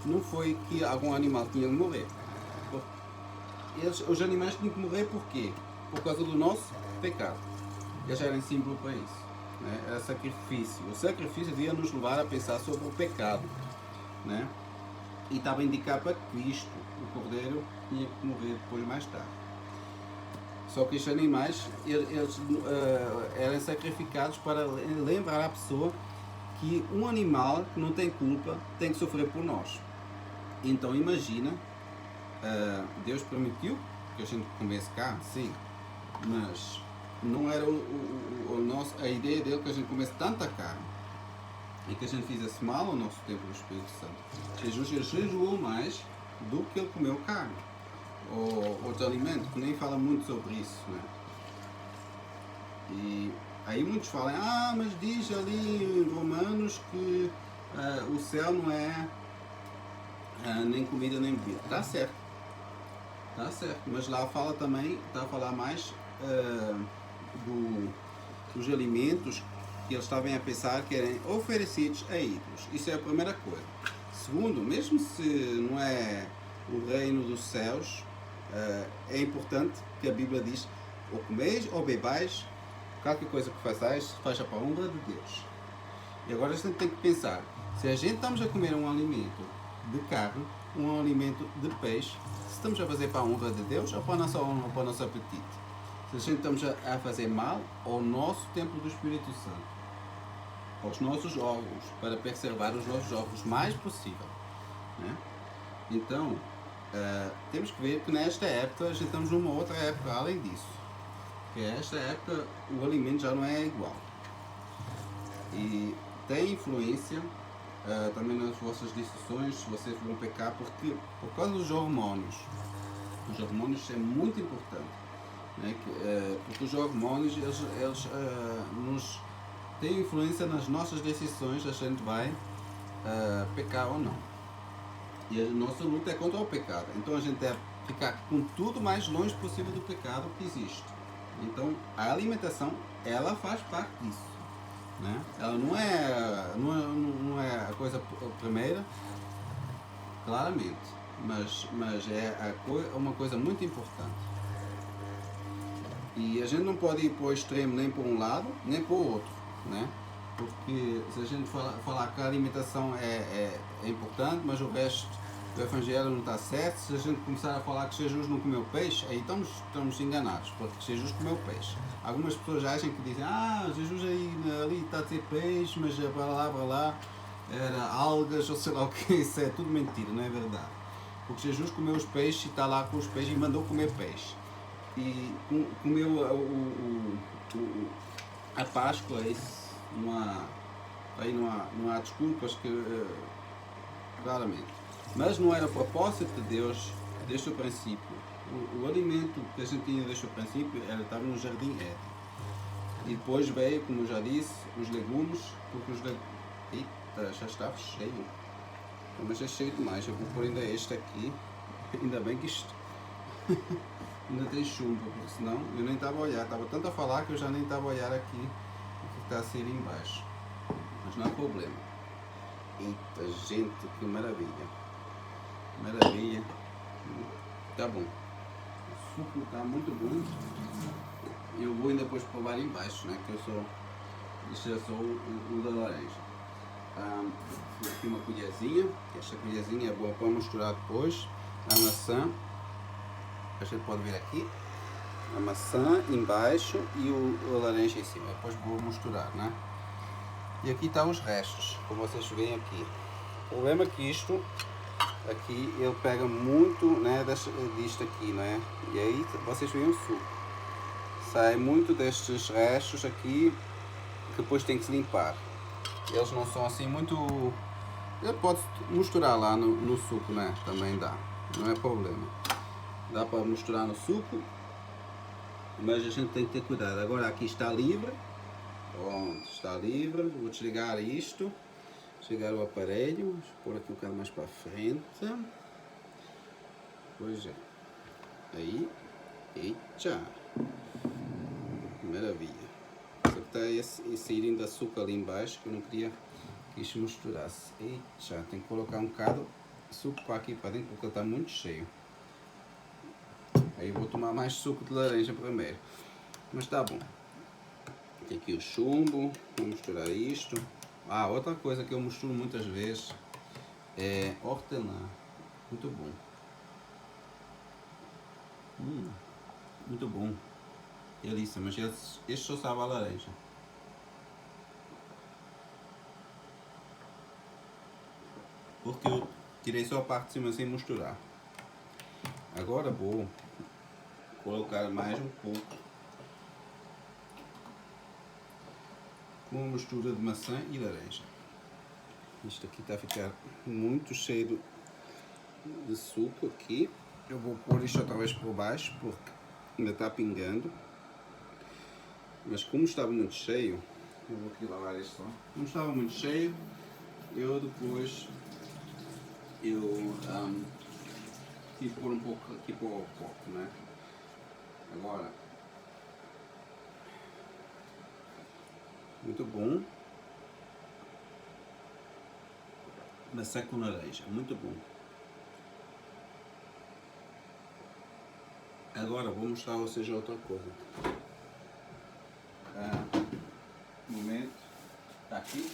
não foi que algum animal tinha que morrer. Os animais tinham que morrer por quê? Por causa do nosso pecado. Eles eram símbolo para isso, né? Era sacrifício. O sacrifício devia nos levar a pensar sobre o pecado, né? E estava a indicar para Cristo, o cordeiro tinha que morrer depois mais tarde. Só que estes animais eles eram sacrificados para lembrar a pessoa que um animal que não tem culpa tem que sofrer por nós. Então imagina, Deus permitiu que a gente comesse carne, sim, mas não era a ideia dele que a gente comesse tanta carne e que a gente fizesse mal ao nosso templo do Espírito Santo. Jesus jejuou mais do que ele comeu carne ou outros alimentos, que nem fala muito sobre isso, né? E aí muitos falam, mas diz ali em Romanos que o céu não é nem comida nem bebida. Está certo, mas lá fala também, está a falar mais dos alimentos que eles estavam a pensar que eram oferecidos a ídolos. Isso é a primeira coisa. Segundo, mesmo se não é o reino dos céus, é importante que a Bíblia diz, ou comeis ou bebais, qualquer coisa que façais, faça para a honra de Deus. E agora a gente tem que pensar, se a gente estamos a comer um alimento de carne, um alimento de peixe, se estamos a fazer para a honra de Deus ou para a nossa honra ou para o nosso apetite? Se a gente estamos a fazer mal ao nosso templo do Espírito Santo, aos nossos órgãos, para preservar os nossos órgãos o mais possível, né? Então, temos que ver que nesta época, a gente estamos numa outra época além disso. Porque nesta época o alimento já não é igual. E tem influência também nas vossas decisões, se vocês vão pecar, porque por causa dos hormônios. Os hormônios é muito importante, né? Porque os hormônios eles nos têm influência nas nossas decisões, se a gente vai pecar ou não. E a nossa luta é contra o pecado. Então a gente deve ficar com tudo mais longe possível do pecado que existe. Então a alimentação, ela faz parte disso, né? Ela não é a coisa primeira, claramente, mas é uma coisa muito importante. E a gente não pode ir para o extremo nem para um lado, nem para o outro, né? Porque se a gente falar que a alimentação é importante, mas o resto do Evangelho não está certo, se a gente começar a falar que Jesus não comeu peixe, aí estamos enganados, porque Jesus comeu peixe. Algumas pessoas acham que dizem, Jesus ali está a dizer peixe, mas a palavra lá era algas, ou sei lá o que, isso é tudo mentira, não é verdade. Porque Jesus comeu os peixes e está lá com os peixes e mandou comer peixe. E comeu a Páscoa, isso não há desculpas que claramente. Mas não era o propósito de Deus desde o princípio o alimento que a gente tinha desde o princípio estava no jardim Éden. E depois veio, como eu já disse, os legumes, porque os legumes... Eita, já estava cheio. Mas é cheio demais. Eu vou pôr ainda este aqui. Ainda bem que isto ainda tem chumbo, porque senão eu nem estava a olhar. Estava tanto a falar que eu já nem estava a olhar aqui o que está a sair embaixo. Mas não há problema. Eita, gente, que maravilha. Maravilha. Tá bom. O suco está muito bom. Eu vou ainda depois provar embaixo, né? Que eu sou... Isto é só o da laranja. Aqui uma colherzinha. Esta colherzinha é boa para misturar depois. A maçã. A gente pode ver aqui. A maçã embaixo e o laranja em cima. Depois vou misturar, né? E aqui estão os restos, como vocês veem aqui. O problema é que isto aqui ele pega muito, né, disto aqui, né? E aí vocês veem o suco. Sai muito destes restos aqui que depois tem que se limpar. Eles não são assim muito... Ele pode misturar lá no suco, né? Também dá, não é problema. Dá para misturar no suco, mas a gente tem que ter cuidado. Agora aqui está livre. Pronto, está livre. Vou desligar isto. Desligar o aparelho. Vou pôr aqui um bocado mais para a frente. Pois é. Aí. Eita. Maravilha. Só que está esse irinho de açúcar ali embaixo que eu não queria que isto misturasse. Eita, tem que colocar um bocado de suco para aqui para dentro porque ele está muito cheio. Aí eu vou tomar mais suco de laranja primeiro. Mas tá bom. Tem aqui o chumbo. Vou misturar isto. Outra coisa que eu misturo muitas vezes é hortelã. Muito bom. Muito bom. Delícia, mas este só sabe a laranja. Porque eu tirei só a parte de cima sem misturar. Agora vou colocar mais um pouco com uma mistura de maçã e laranja. Isto aqui está a ficar muito cheio de suco aqui. Eu vou pôr isto outra vez por baixo porque ainda está pingando. Mas como estava muito cheio, eu vou aqui lavar isto só. Como estava muito cheio, eu depois tive que pôr um pouco aqui para o copo, né? Agora, muito bom. Maçã com laranja, muito bom. Agora vou mostrar a vocês outra coisa. Um momento, está aqui.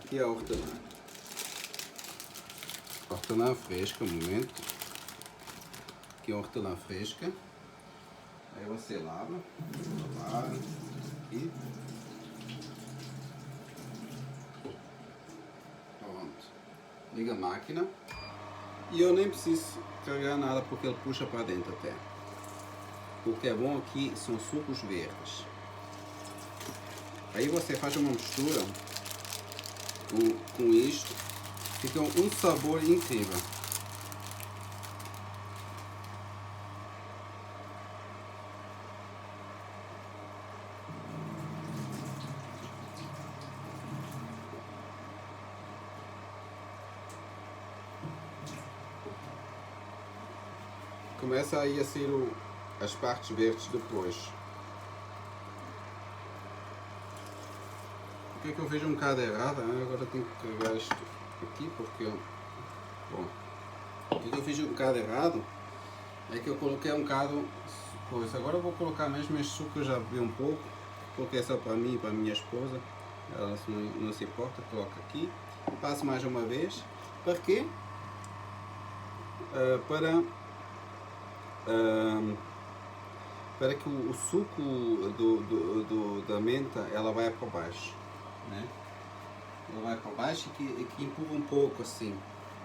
Aqui é a hortelã. Hortelã fresca, um momento. Aqui é a hortelã fresca. Aí você lava. Aqui. Pronto. Liga a máquina. E eu nem preciso carregar nada porque ele puxa para dentro até. O que é bom aqui são sucos verdes. Aí você faz uma mistura com isto. Fica um sabor incrível. Começa aí a sair as partes verdes depois. O que é que eu vejo um bocado errado? Agora tenho que carregar isto aqui porque bom, o que eu fiz um bocado errado é que eu coloquei um bocado coisa. Agora eu vou colocar mesmo este suco que eu já bebi um pouco. Coloquei só para mim e para a minha esposa. Ela não se importa, coloca aqui. Passo mais uma vez. Para quê? Para que o suco da menta ela vai para baixo, né? Ela vai para baixo e que empurra um pouco assim,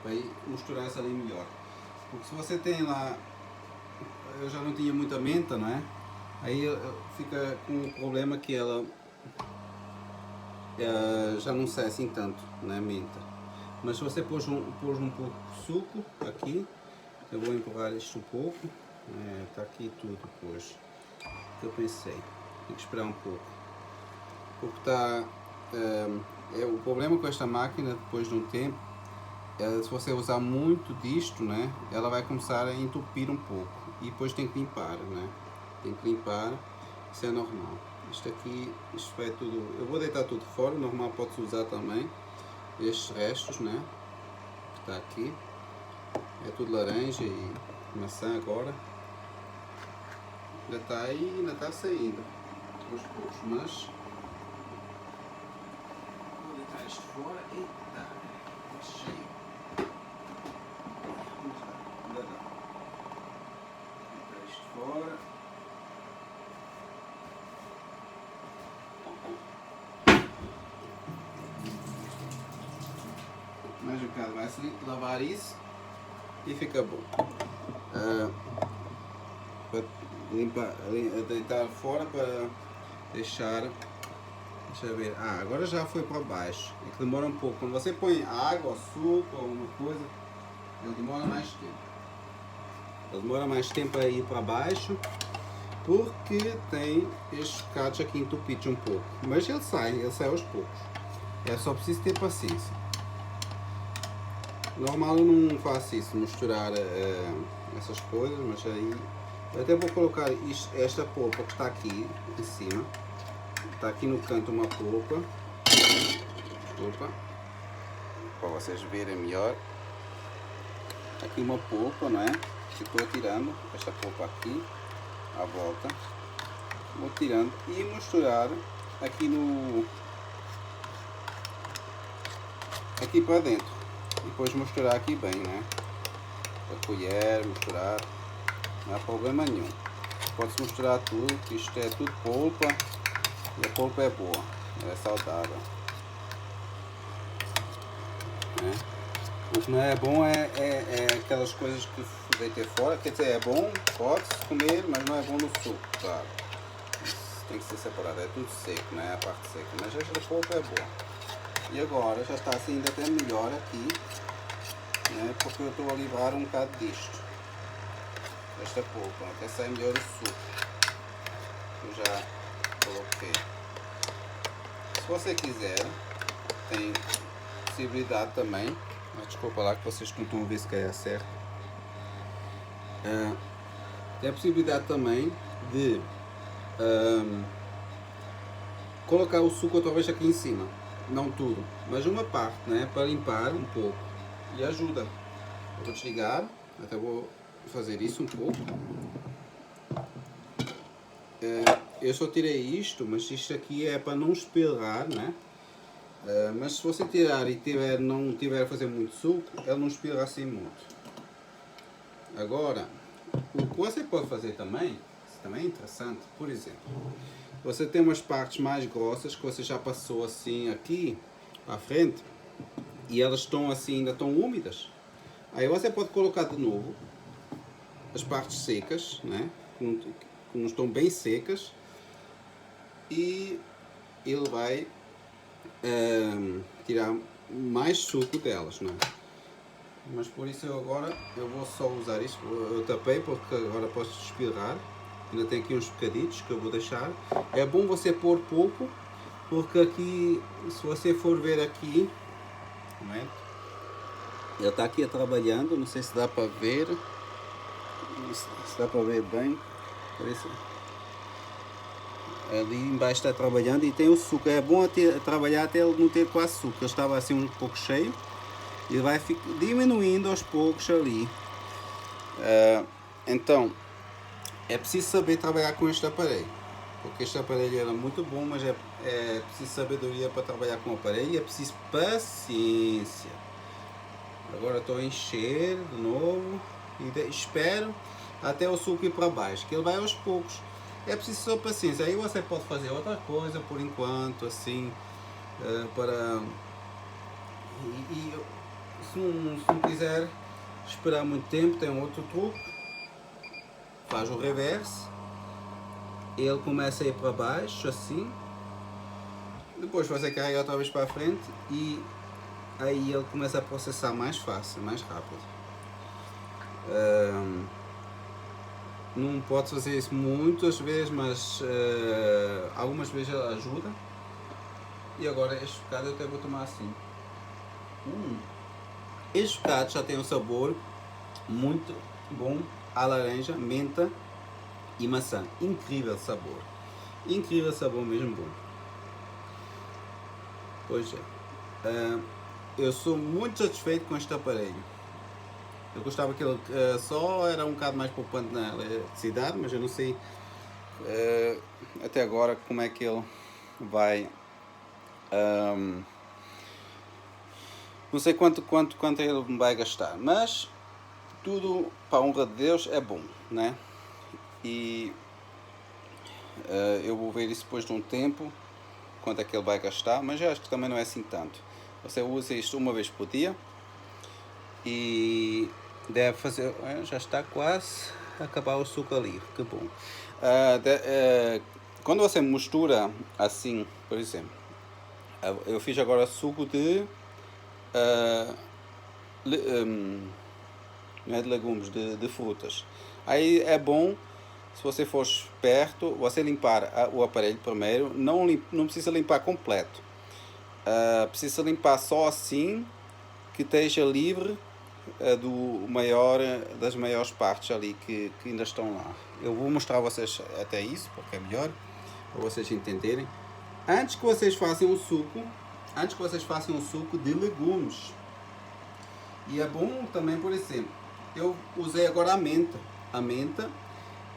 para misturar essa ali melhor. Porque se você tem lá, eu já não tinha muita menta, não é? Aí fica com o problema que ela já não sai assim tanto, né, menta. Mas se você pôs um pouco de suco aqui, Eu vou empurrar isto um pouco. Está aqui tudo depois. Que eu pensei. Tem que esperar um pouco. Porque está... o problema com esta máquina, depois de um tempo, se você usar muito disto, né, ela vai começar a entupir um pouco. E depois tem que limpar, né? Tem que limpar. Isso é normal. Isto aqui, isto vai tudo... Eu vou deitar tudo fora. Normal pode-se usar também. Estes restos, né? Que está aqui. É tudo laranja e maçã agora. Ainda está aí, ainda está saindo. Aos poucos, mas... Vou deitar isto fora. Eita! Cheio. Ainda dá. Vou deitar isto fora. Mais um bocado, vai-se lavar isso e fica bom. Para limpar, deitar fora para deixar. Deixa eu ver. Agora já foi para baixo. É que demora um pouco. Quando você põe água, açúcar ou alguma coisa, ele demora mais tempo. Ele demora mais tempo a ir para baixo porque tem estes bocados aqui entupidos um pouco. Mas ele sai aos poucos. É só preciso ter paciência. Normal eu não faço isso, misturar essas coisas, mas aí eu até vou colocar esta polpa que está aqui em cima. Está aqui no canto uma polpa. Desculpa. Para vocês verem melhor. Aqui uma polpa, não é? Que estou tirando esta polpa aqui à volta. Vou tirando e misturar aqui aqui para dentro. E depois misturar aqui bem, né? A colher, misturar, não há problema nenhum. Pode-se misturar tudo, que isto é tudo polpa e a polpa é boa, ela é saudável. Né? O que não é bom é aquelas coisas que deitei fora, quer dizer, é bom, pode-se comer, mas não é bom no suco, claro. Isso tem que ser separado, é tudo seco, né? A parte seca, mas esta polpa é boa. E agora já está assim ainda até melhor aqui, né? Porque eu estou a livrar um bocado disto, desta polpa, até sai melhor o suco. Eu já coloquei. Se você quiser, tem possibilidade também, mas desculpa lá que vocês não estão a ver se calhar certo. Tem a possibilidade também de colocar o suco outra vez aqui em cima. Não tudo, mas uma parte, né, para limpar um pouco e ajuda. Eu vou desligar, até vou fazer isso um pouco. Eu só tirei isto, mas isto aqui é para não espirrar, né? Mas se você tirar e não tiver a fazer muito suco, ele não espirra assim muito. Agora, o que você pode fazer também, isso também é interessante, por exemplo, você tem umas partes mais grossas que você já passou assim aqui à frente e elas estão assim, ainda estão úmidas. Aí você pode colocar de novo as partes secas, né? Que não estão bem secas, e ele vai tirar mais suco delas, né? Mas por isso eu vou só usar isto. Eu tapei porque agora posso espirrar. Ainda tem aqui uns bocaditos que eu vou deixar. É bom você pôr pouco, porque aqui, se você for ver aqui, não é? Ele está aqui trabalhando, não sei se dá para ver, se dá para ver bem. Parece... Ali embaixo está trabalhando e tem o suco. É bom trabalhar até ele não ter quase suco. Ele estava assim um pouco cheio e vai diminuindo aos poucos ali. Então, é preciso saber trabalhar com este aparelho, porque este aparelho era muito bom, mas é preciso sabedoria para trabalhar com o aparelho e é preciso paciência. Agora estou a encher de novo e espero até o suco ir para baixo, que ele vai aos poucos. É preciso só paciência. Aí você pode fazer outra coisa por enquanto, assim, para... se não quiser esperar muito tempo, tem um outro truque. Faz o reverse, ele começa a ir para baixo assim, depois você carrega outra vez para a frente e aí ele começa a processar mais fácil, mais rápido. Não pode fazer isso muitas vezes, mas algumas vezes ajuda. E agora este bocado eu até vou tomar assim. Este bocado já tem um sabor muito bom à laranja, menta e maçã. Incrível sabor. Incrível sabor mesmo bom. Pois é. Eu sou muito satisfeito com este aparelho. Eu gostava que ele só era um bocado mais poupante na eletricidade, mas eu não sei até agora como é que ele vai. Não sei quanto ele vai gastar, mas tudo para a honra de Deus é bom, né? E eu vou ver isso depois de um tempo, quanto é que ele vai gastar, mas eu acho que também não é assim tanto. Você usa isto uma vez por dia e deve fazer. Já está quase a acabar o suco ali, que bom. Quando você mistura assim, por exemplo, eu fiz agora suco de. Não é de legumes, de frutas. Aí é bom, se você for esperto, você limpar o aparelho primeiro. Não precisa limpar completo. Precisa limpar só assim que esteja livre das maiores partes ali que ainda estão lá. Eu vou mostrar a vocês até isso, porque é melhor para vocês entenderem. Antes que vocês façam um suco de legumes. E é bom também, por exemplo, eu usei agora a menta. A menta,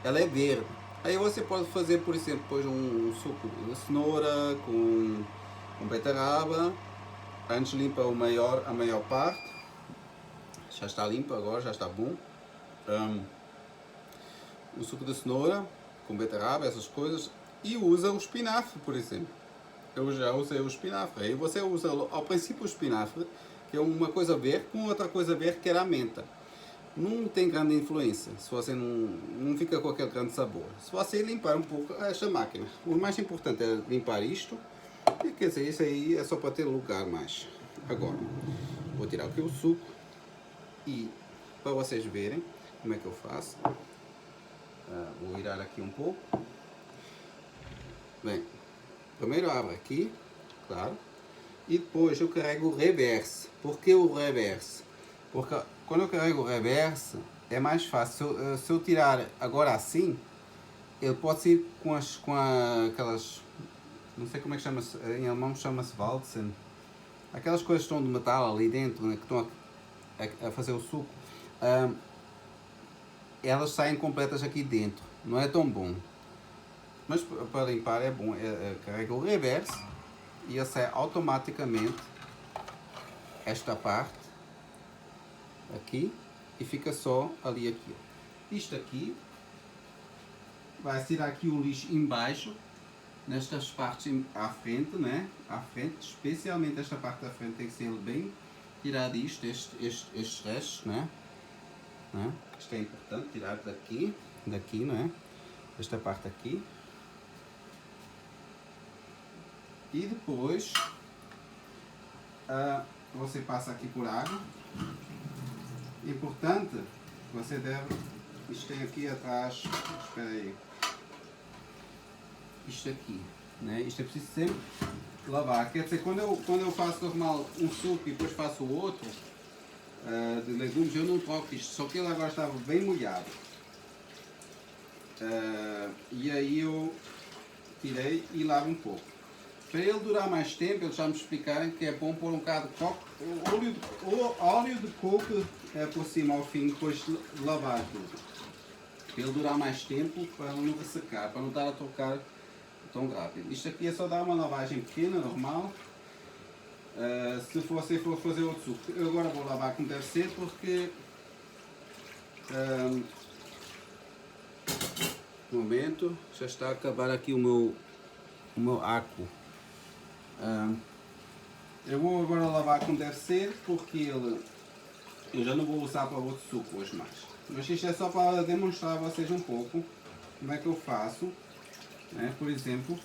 ela é verde. Aí você pode fazer, por exemplo, depois um suco de cenoura com beterraba. Antes limpa a maior parte. Já está limpo agora, já está bom. O suco de cenoura com beterraba, essas coisas. E usa o espinafre, por exemplo. Eu já usei o espinafre. Aí você usa ao princípio o espinafre, que é uma coisa verde, com outra coisa verde que era a menta. Não tem grande influência, se você não fica com aquele grande sabor. Se você limpar um pouco esta máquina. O mais importante é limpar isto. E quer dizer, isso aí é só para ter lugar mais. Agora, vou tirar aqui o suco. E para vocês verem como é que eu faço. Vou virar aqui um pouco. Bem, primeiro eu abro aqui, claro. E depois eu carrego o reverse. Por que o reverse? Porque quando eu carrego o reverse é mais fácil. Se eu tirar agora assim, ele pode ser com aquelas. Não sei como é que chama-se. Em alemão chama-se Walzen. Aquelas coisas que estão de metal ali dentro, né, que estão a fazer o suco. Elas saem completas aqui dentro. Não é tão bom. Mas para limpar é bom. Carrega o reverse e ele sai automaticamente esta parte aqui e fica só ali aqui. Isto aqui vai tirar aqui o lixo embaixo, nestas partes à frente, né? À frente, especialmente esta parte da frente tem que ser bem tirado isto, estes restos, né? Isto é importante tirar daqui, né? Esta parte aqui. E depois você passa aqui por água. Importante, você deve. Isto tem aqui atrás. Espera aí. Isto aqui, né? Isto é preciso sempre lavar. Quer dizer, quando eu faço normal um suco e depois faço o outro de legumes, eu não troco isto. Só que ele agora estava bem molhado. E aí eu tirei e lavo um pouco. Para ele durar mais tempo, eles já me explicaram que é bom pôr um bocado de coco, óleo de coco por cima ao fim, depois de lavar tudo. Para ele durar mais tempo, para não ressecar, para não estar a trocar tão rápido. Isto aqui é só dar uma lavagem pequena, normal. Se você for fazer outro suco, eu agora vou lavar como deve ser, porque no momento já está a acabar aqui o meu arco. Eu vou agora lavar como deve ser, porque eu já não vou usar para outro suco hoje mais. Mas isto é só para demonstrar a vocês um pouco como é que eu faço. Né? Por exemplo,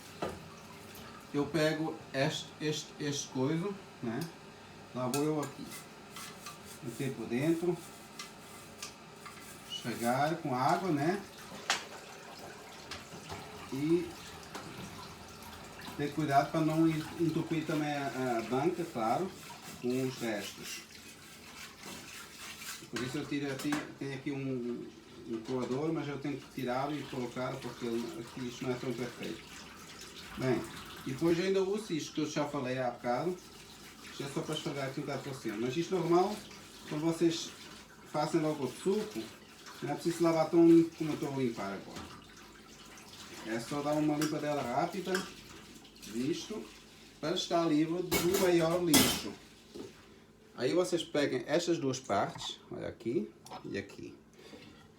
eu pego este coisa, né? Lá vou eu aqui, meter por dentro. esfregar com água, né? E ter cuidado para não entupir também a banca, claro, com os restos. Por isso eu tenho aqui um coador, mas eu tenho que tirá-lo e colocá-lo porque aqui isto não é tão perfeito. Bem, e depois eu ainda uso isto que eu já falei há bocado. Isto é só para esfregar aqui um bocado para cima. Mas isto normal, quando vocês fazem logo o suco, não é preciso lavar tão limpo como eu estou a limpar agora. É só dar uma limpadela rápida disto para estar livre do maior lixo. Aí vocês pegam estas duas partes, olha aqui e aqui.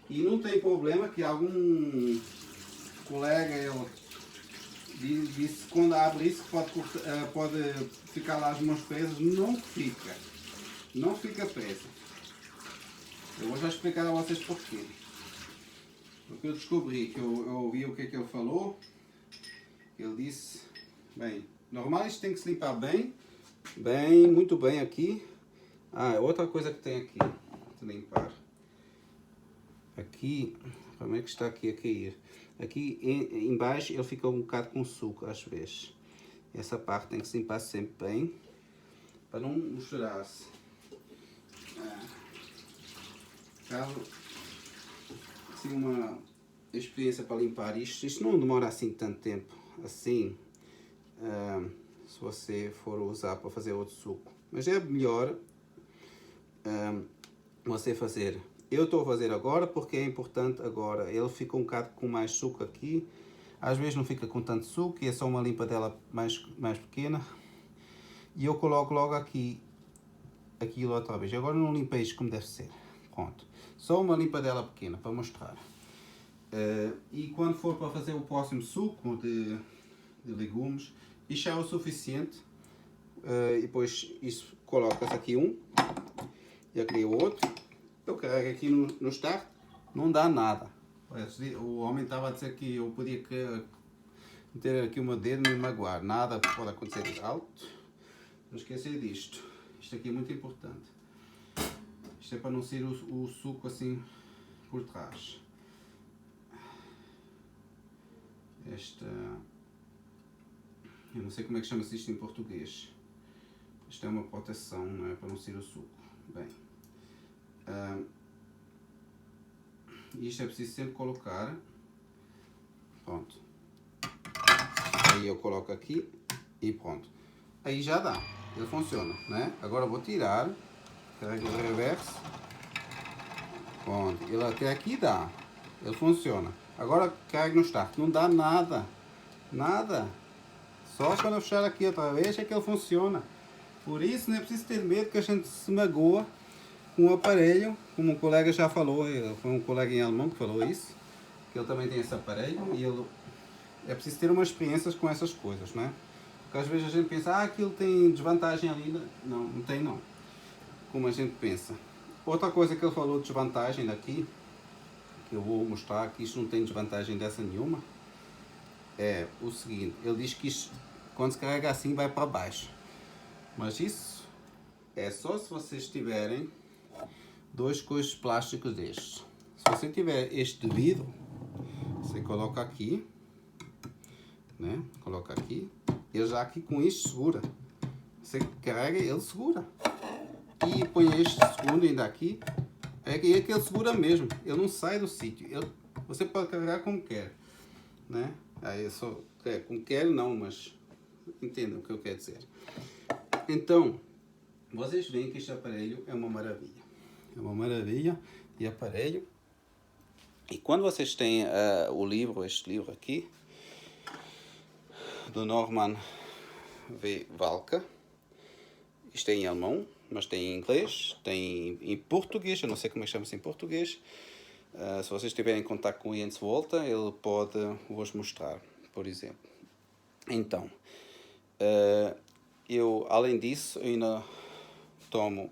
E não tem problema que algum colega ele disse que quando abre isso pode ficar lá as mãos presas. Não fica. Não fica presa. Eu vou já explicar a vocês porquê. Porque eu descobri que eu ouvi o que é que ele falou. Ele disse, bem, normal isto tem que se limpar bem, muito bem aqui. Ah, outra coisa que tem aqui, de limpar. Aqui, como é que está aqui a cair? Aqui embaixo ele fica um bocado com suco às vezes. Essa parte tem que se limpar sempre bem, para não misturar-se. Caso assim, uma experiência para limpar isto não demora assim tanto tempo, assim, se você for usar para fazer outro suco. Mas é melhor você fazer. Eu estou a fazer agora porque é importante agora. Ele fica um bocado com mais suco aqui. Às vezes não fica com tanto suco e é só uma limpadela mais pequena. E eu coloco logo aqui aquilo outra vez. Agora não limpei isto como deve ser. Pronto. Só uma limpadela pequena para mostrar. E quando for para fazer o próximo suco de legumes, isto é o suficiente. E depois isso coloca-se aqui um e aqui o outro. Eu carrego aqui no start, não dá nada. O homem estava a dizer que eu podia meter aqui uma dedo e me magoar. Nada pode acontecer de alto. Não esquecer disto. Isto aqui é muito importante. Isto é para não sair o suco assim por trás. Eu não sei como é que chama-se isto em português. Isto é uma proteção, não é? Para não sair o suco. Bem. Isto é preciso sempre colocar. Pronto. Aí eu coloco aqui e pronto. Aí já dá. Ele funciona, né? Agora eu vou tirar. Carrego o reverse. Pronto. Ele até aqui dá. Ele funciona. Agora carrego no start. Não dá nada. Nada. Só quando eu fechar aqui outra vez é que ele funciona. Por isso não é preciso ter medo que a gente se magoa com o aparelho, como um colega já falou, foi um colega em alemão que falou isso, que ele também tem esse aparelho e é preciso ter umas experiências com essas coisas, né? Porque às vezes a gente pensa, aquilo tem desvantagem ali, não tem não, como a gente pensa. Outra coisa que ele falou de desvantagem daqui, que eu vou mostrar que isto não tem desvantagem dessa nenhuma, é o seguinte, ele diz que isto, quando se carrega assim vai para baixo, mas isso é só se vocês tiverem dois coisas plásticos destes. Se você tiver este de vidro, você coloca aqui, né? Coloca aqui, ele já aqui com isto segura. Você carrega, ele segura. E põe este segundo ainda aqui, é que ele segura mesmo, ele não sai do sítio. Você pode carregar como quer, né? Aí eu só como quer não, mas entendam o que eu quero dizer. Então, vocês veem que este aparelho é uma maravilha. É uma maravilha de aparelho. E quando vocês têm este livro aqui, do Norman V. Walker, isto é em alemão, mas tem em inglês, tem em português, eu não sei como é que chama-se em português. Se vocês estiverem em contato com o Jens Volta, ele pode vos mostrar, por exemplo. Então, eu, além disso, ainda tomo,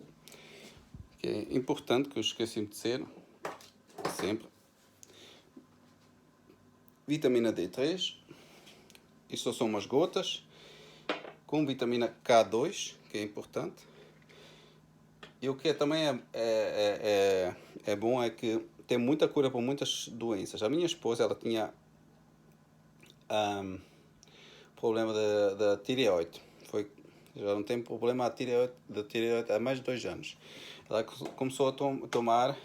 que é importante, que eu esqueci de dizer, sempre, vitamina D3, isto são umas gotas, com vitamina K2, que é importante. E o que também é bom é que tem muita cura para muitas doenças. A minha esposa, ela tinha problema da tireoide. Já não tem problema da tireoide há mais de 2 anos. Ela começou a tomar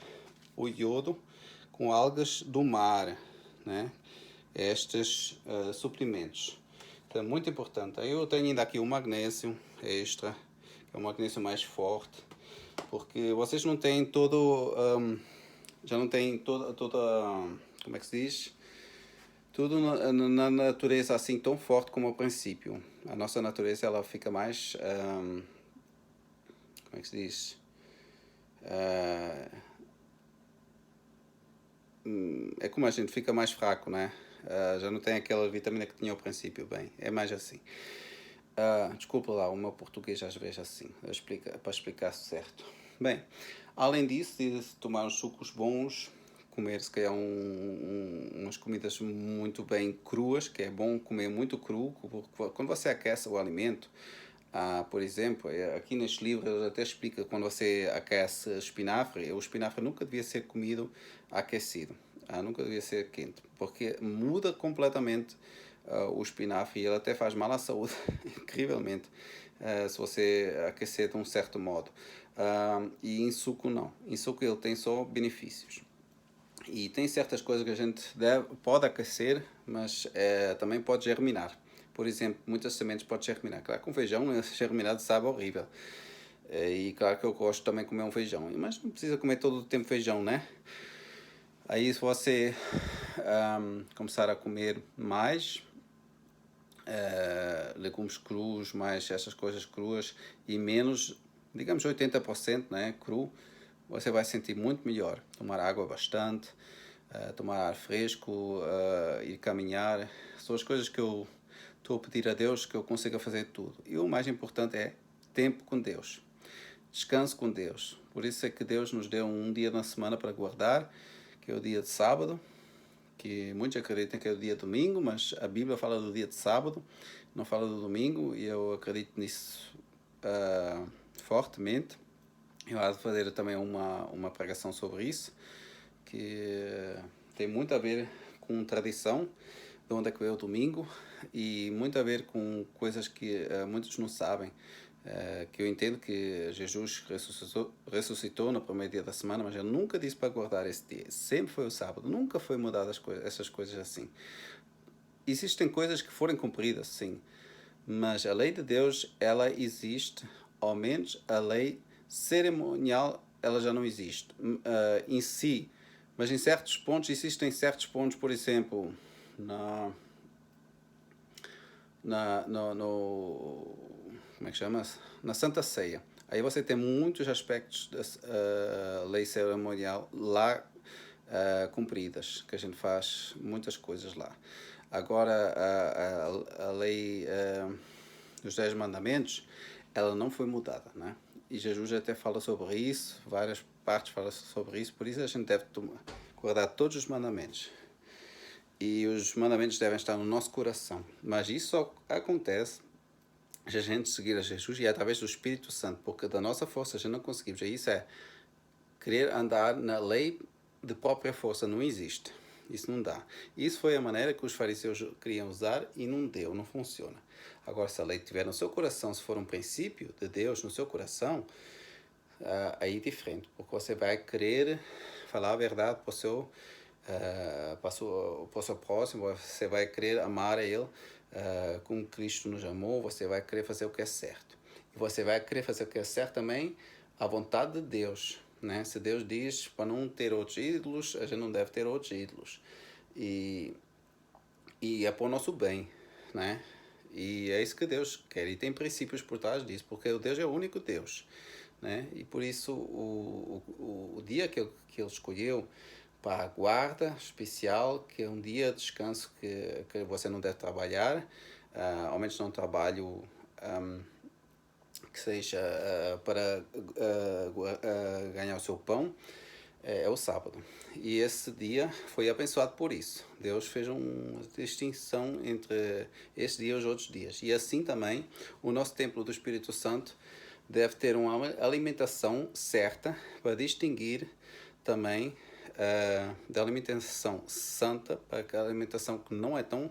o iodo com algas do mar, né? Estes suprimentos. Então é muito importante. Eu tenho ainda aqui o magnésio extra, que é o magnésio mais forte, porque vocês não têm já não têm toda, como é que se diz? Tudo na natureza assim tão forte como ao princípio. A nossa natureza, ela fica mais, como é que se diz? É como a gente fica mais fraco, né? Já não tem aquela vitamina que tinha ao princípio, bem, é mais assim. Desculpa lá, o meu português às vezes assim, para explicar certo. Bem, além disso, de tomar uns sucos bons, comer se calhar umas comidas muito bem cruas, que é bom comer muito cru, porque quando você aquece o alimento, por exemplo, aqui neste livro ele até explica que quando você aquece espinafre, o espinafre nunca devia ser comido aquecido, nunca devia ser quente, porque muda completamente o espinafre e ele até faz mal à saúde, incrivelmente, se você aquecer de um certo modo. E em suco não, em suco ele tem só benefícios. E tem certas coisas que a gente pode aquecer, mas também pode germinar. Por exemplo, muitas sementes podem germinar. Claro que um feijão germinado sabe horrível. E claro que eu gosto também de comer um feijão. Mas não precisa comer todo o tempo feijão, né? Aí se você começar a comer mais legumes crus, mais essas coisas cruas e menos, digamos 80%, né, cru, você vai sentir muito melhor. Tomar água bastante, tomar ar fresco, ir caminhar, são as coisas que eu estou a pedir a Deus que eu consiga fazer tudo. E o mais importante é tempo com Deus, descanso com Deus. Por isso é que Deus nos deu um dia na semana para guardar, que é o dia de sábado, que muitos acreditam que é o dia de domingo, mas a Bíblia fala do dia de sábado, não fala do domingo, e eu acredito nisso fortemente. Eu vou fazer também uma pregação sobre isso, que tem muito a ver com tradição, de onde é que veio o domingo, e muito a ver com coisas que muitos não sabem. Que eu entendo que Jesus ressuscitou no primeiro dia da semana, mas ele nunca disse para guardar esse dia. Sempre foi o sábado, nunca foi mudado essas coisas assim. Existem coisas que forem cumpridas, sim, mas a lei de Deus, ela existe, ao menos a lei cerimonial, ela já não existe em si, mas em certos pontos, existem certos pontos, por exemplo, como é que chama? Na Santa Ceia. Aí você tem muitos aspectos da lei cerimonial lá cumpridas, que a gente faz muitas coisas lá. Agora, a lei dos 10 mandamentos, ela não foi mudada, né? E Jesus até fala sobre isso, várias partes falam sobre isso, por isso a gente deve guardar todos os mandamentos. E os mandamentos devem estar no nosso coração. Mas isso só acontece se a gente seguir a Jesus e é através do Espírito Santo, porque da nossa força a gente não conseguimos. E isso é querer andar na lei de própria força, não existe. Isso não dá. Isso foi a maneira que os fariseus queriam usar e não deu, não funciona. Agora, se a lei estiver no seu coração, se for um princípio de Deus no seu coração, aí é diferente, porque você vai querer falar a verdade para o seu próximo, você vai querer amar a ele como Cristo nos amou, você vai querer fazer o que é certo. E você vai querer fazer o que é certo também à vontade de Deus, né? Se Deus diz para não ter outros ídolos, a gente não deve ter outros ídolos. E é para o nosso bem, né? E é isso que Deus quer. E tem princípios por trás disso, porque o Deus é o único Deus, né? E por isso o dia que ele escolheu para a guarda especial, que é um dia de descanso que você não deve trabalhar, ao menos não trabalho que seja para ganhar o seu pão, é o sábado. E esse dia foi abençoado por isso. Deus fez uma distinção entre esse dia e os outros dias. E assim também, o nosso templo do Espírito Santo deve ter uma alimentação certa para distinguir também da alimentação santa para aquela alimentação que não é tão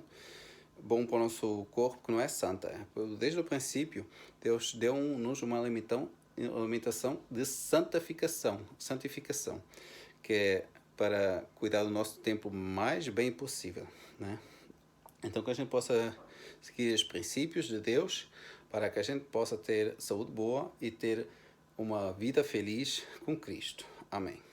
bom para o nosso corpo, que não é santa. Desde o princípio, Deus deu-nos uma alimentação de santificação, que é para cuidar do nosso tempo mais bem possível, né? Então que a gente possa seguir os princípios de Deus para que a gente possa ter saúde boa e ter uma vida feliz com Cristo. Amém.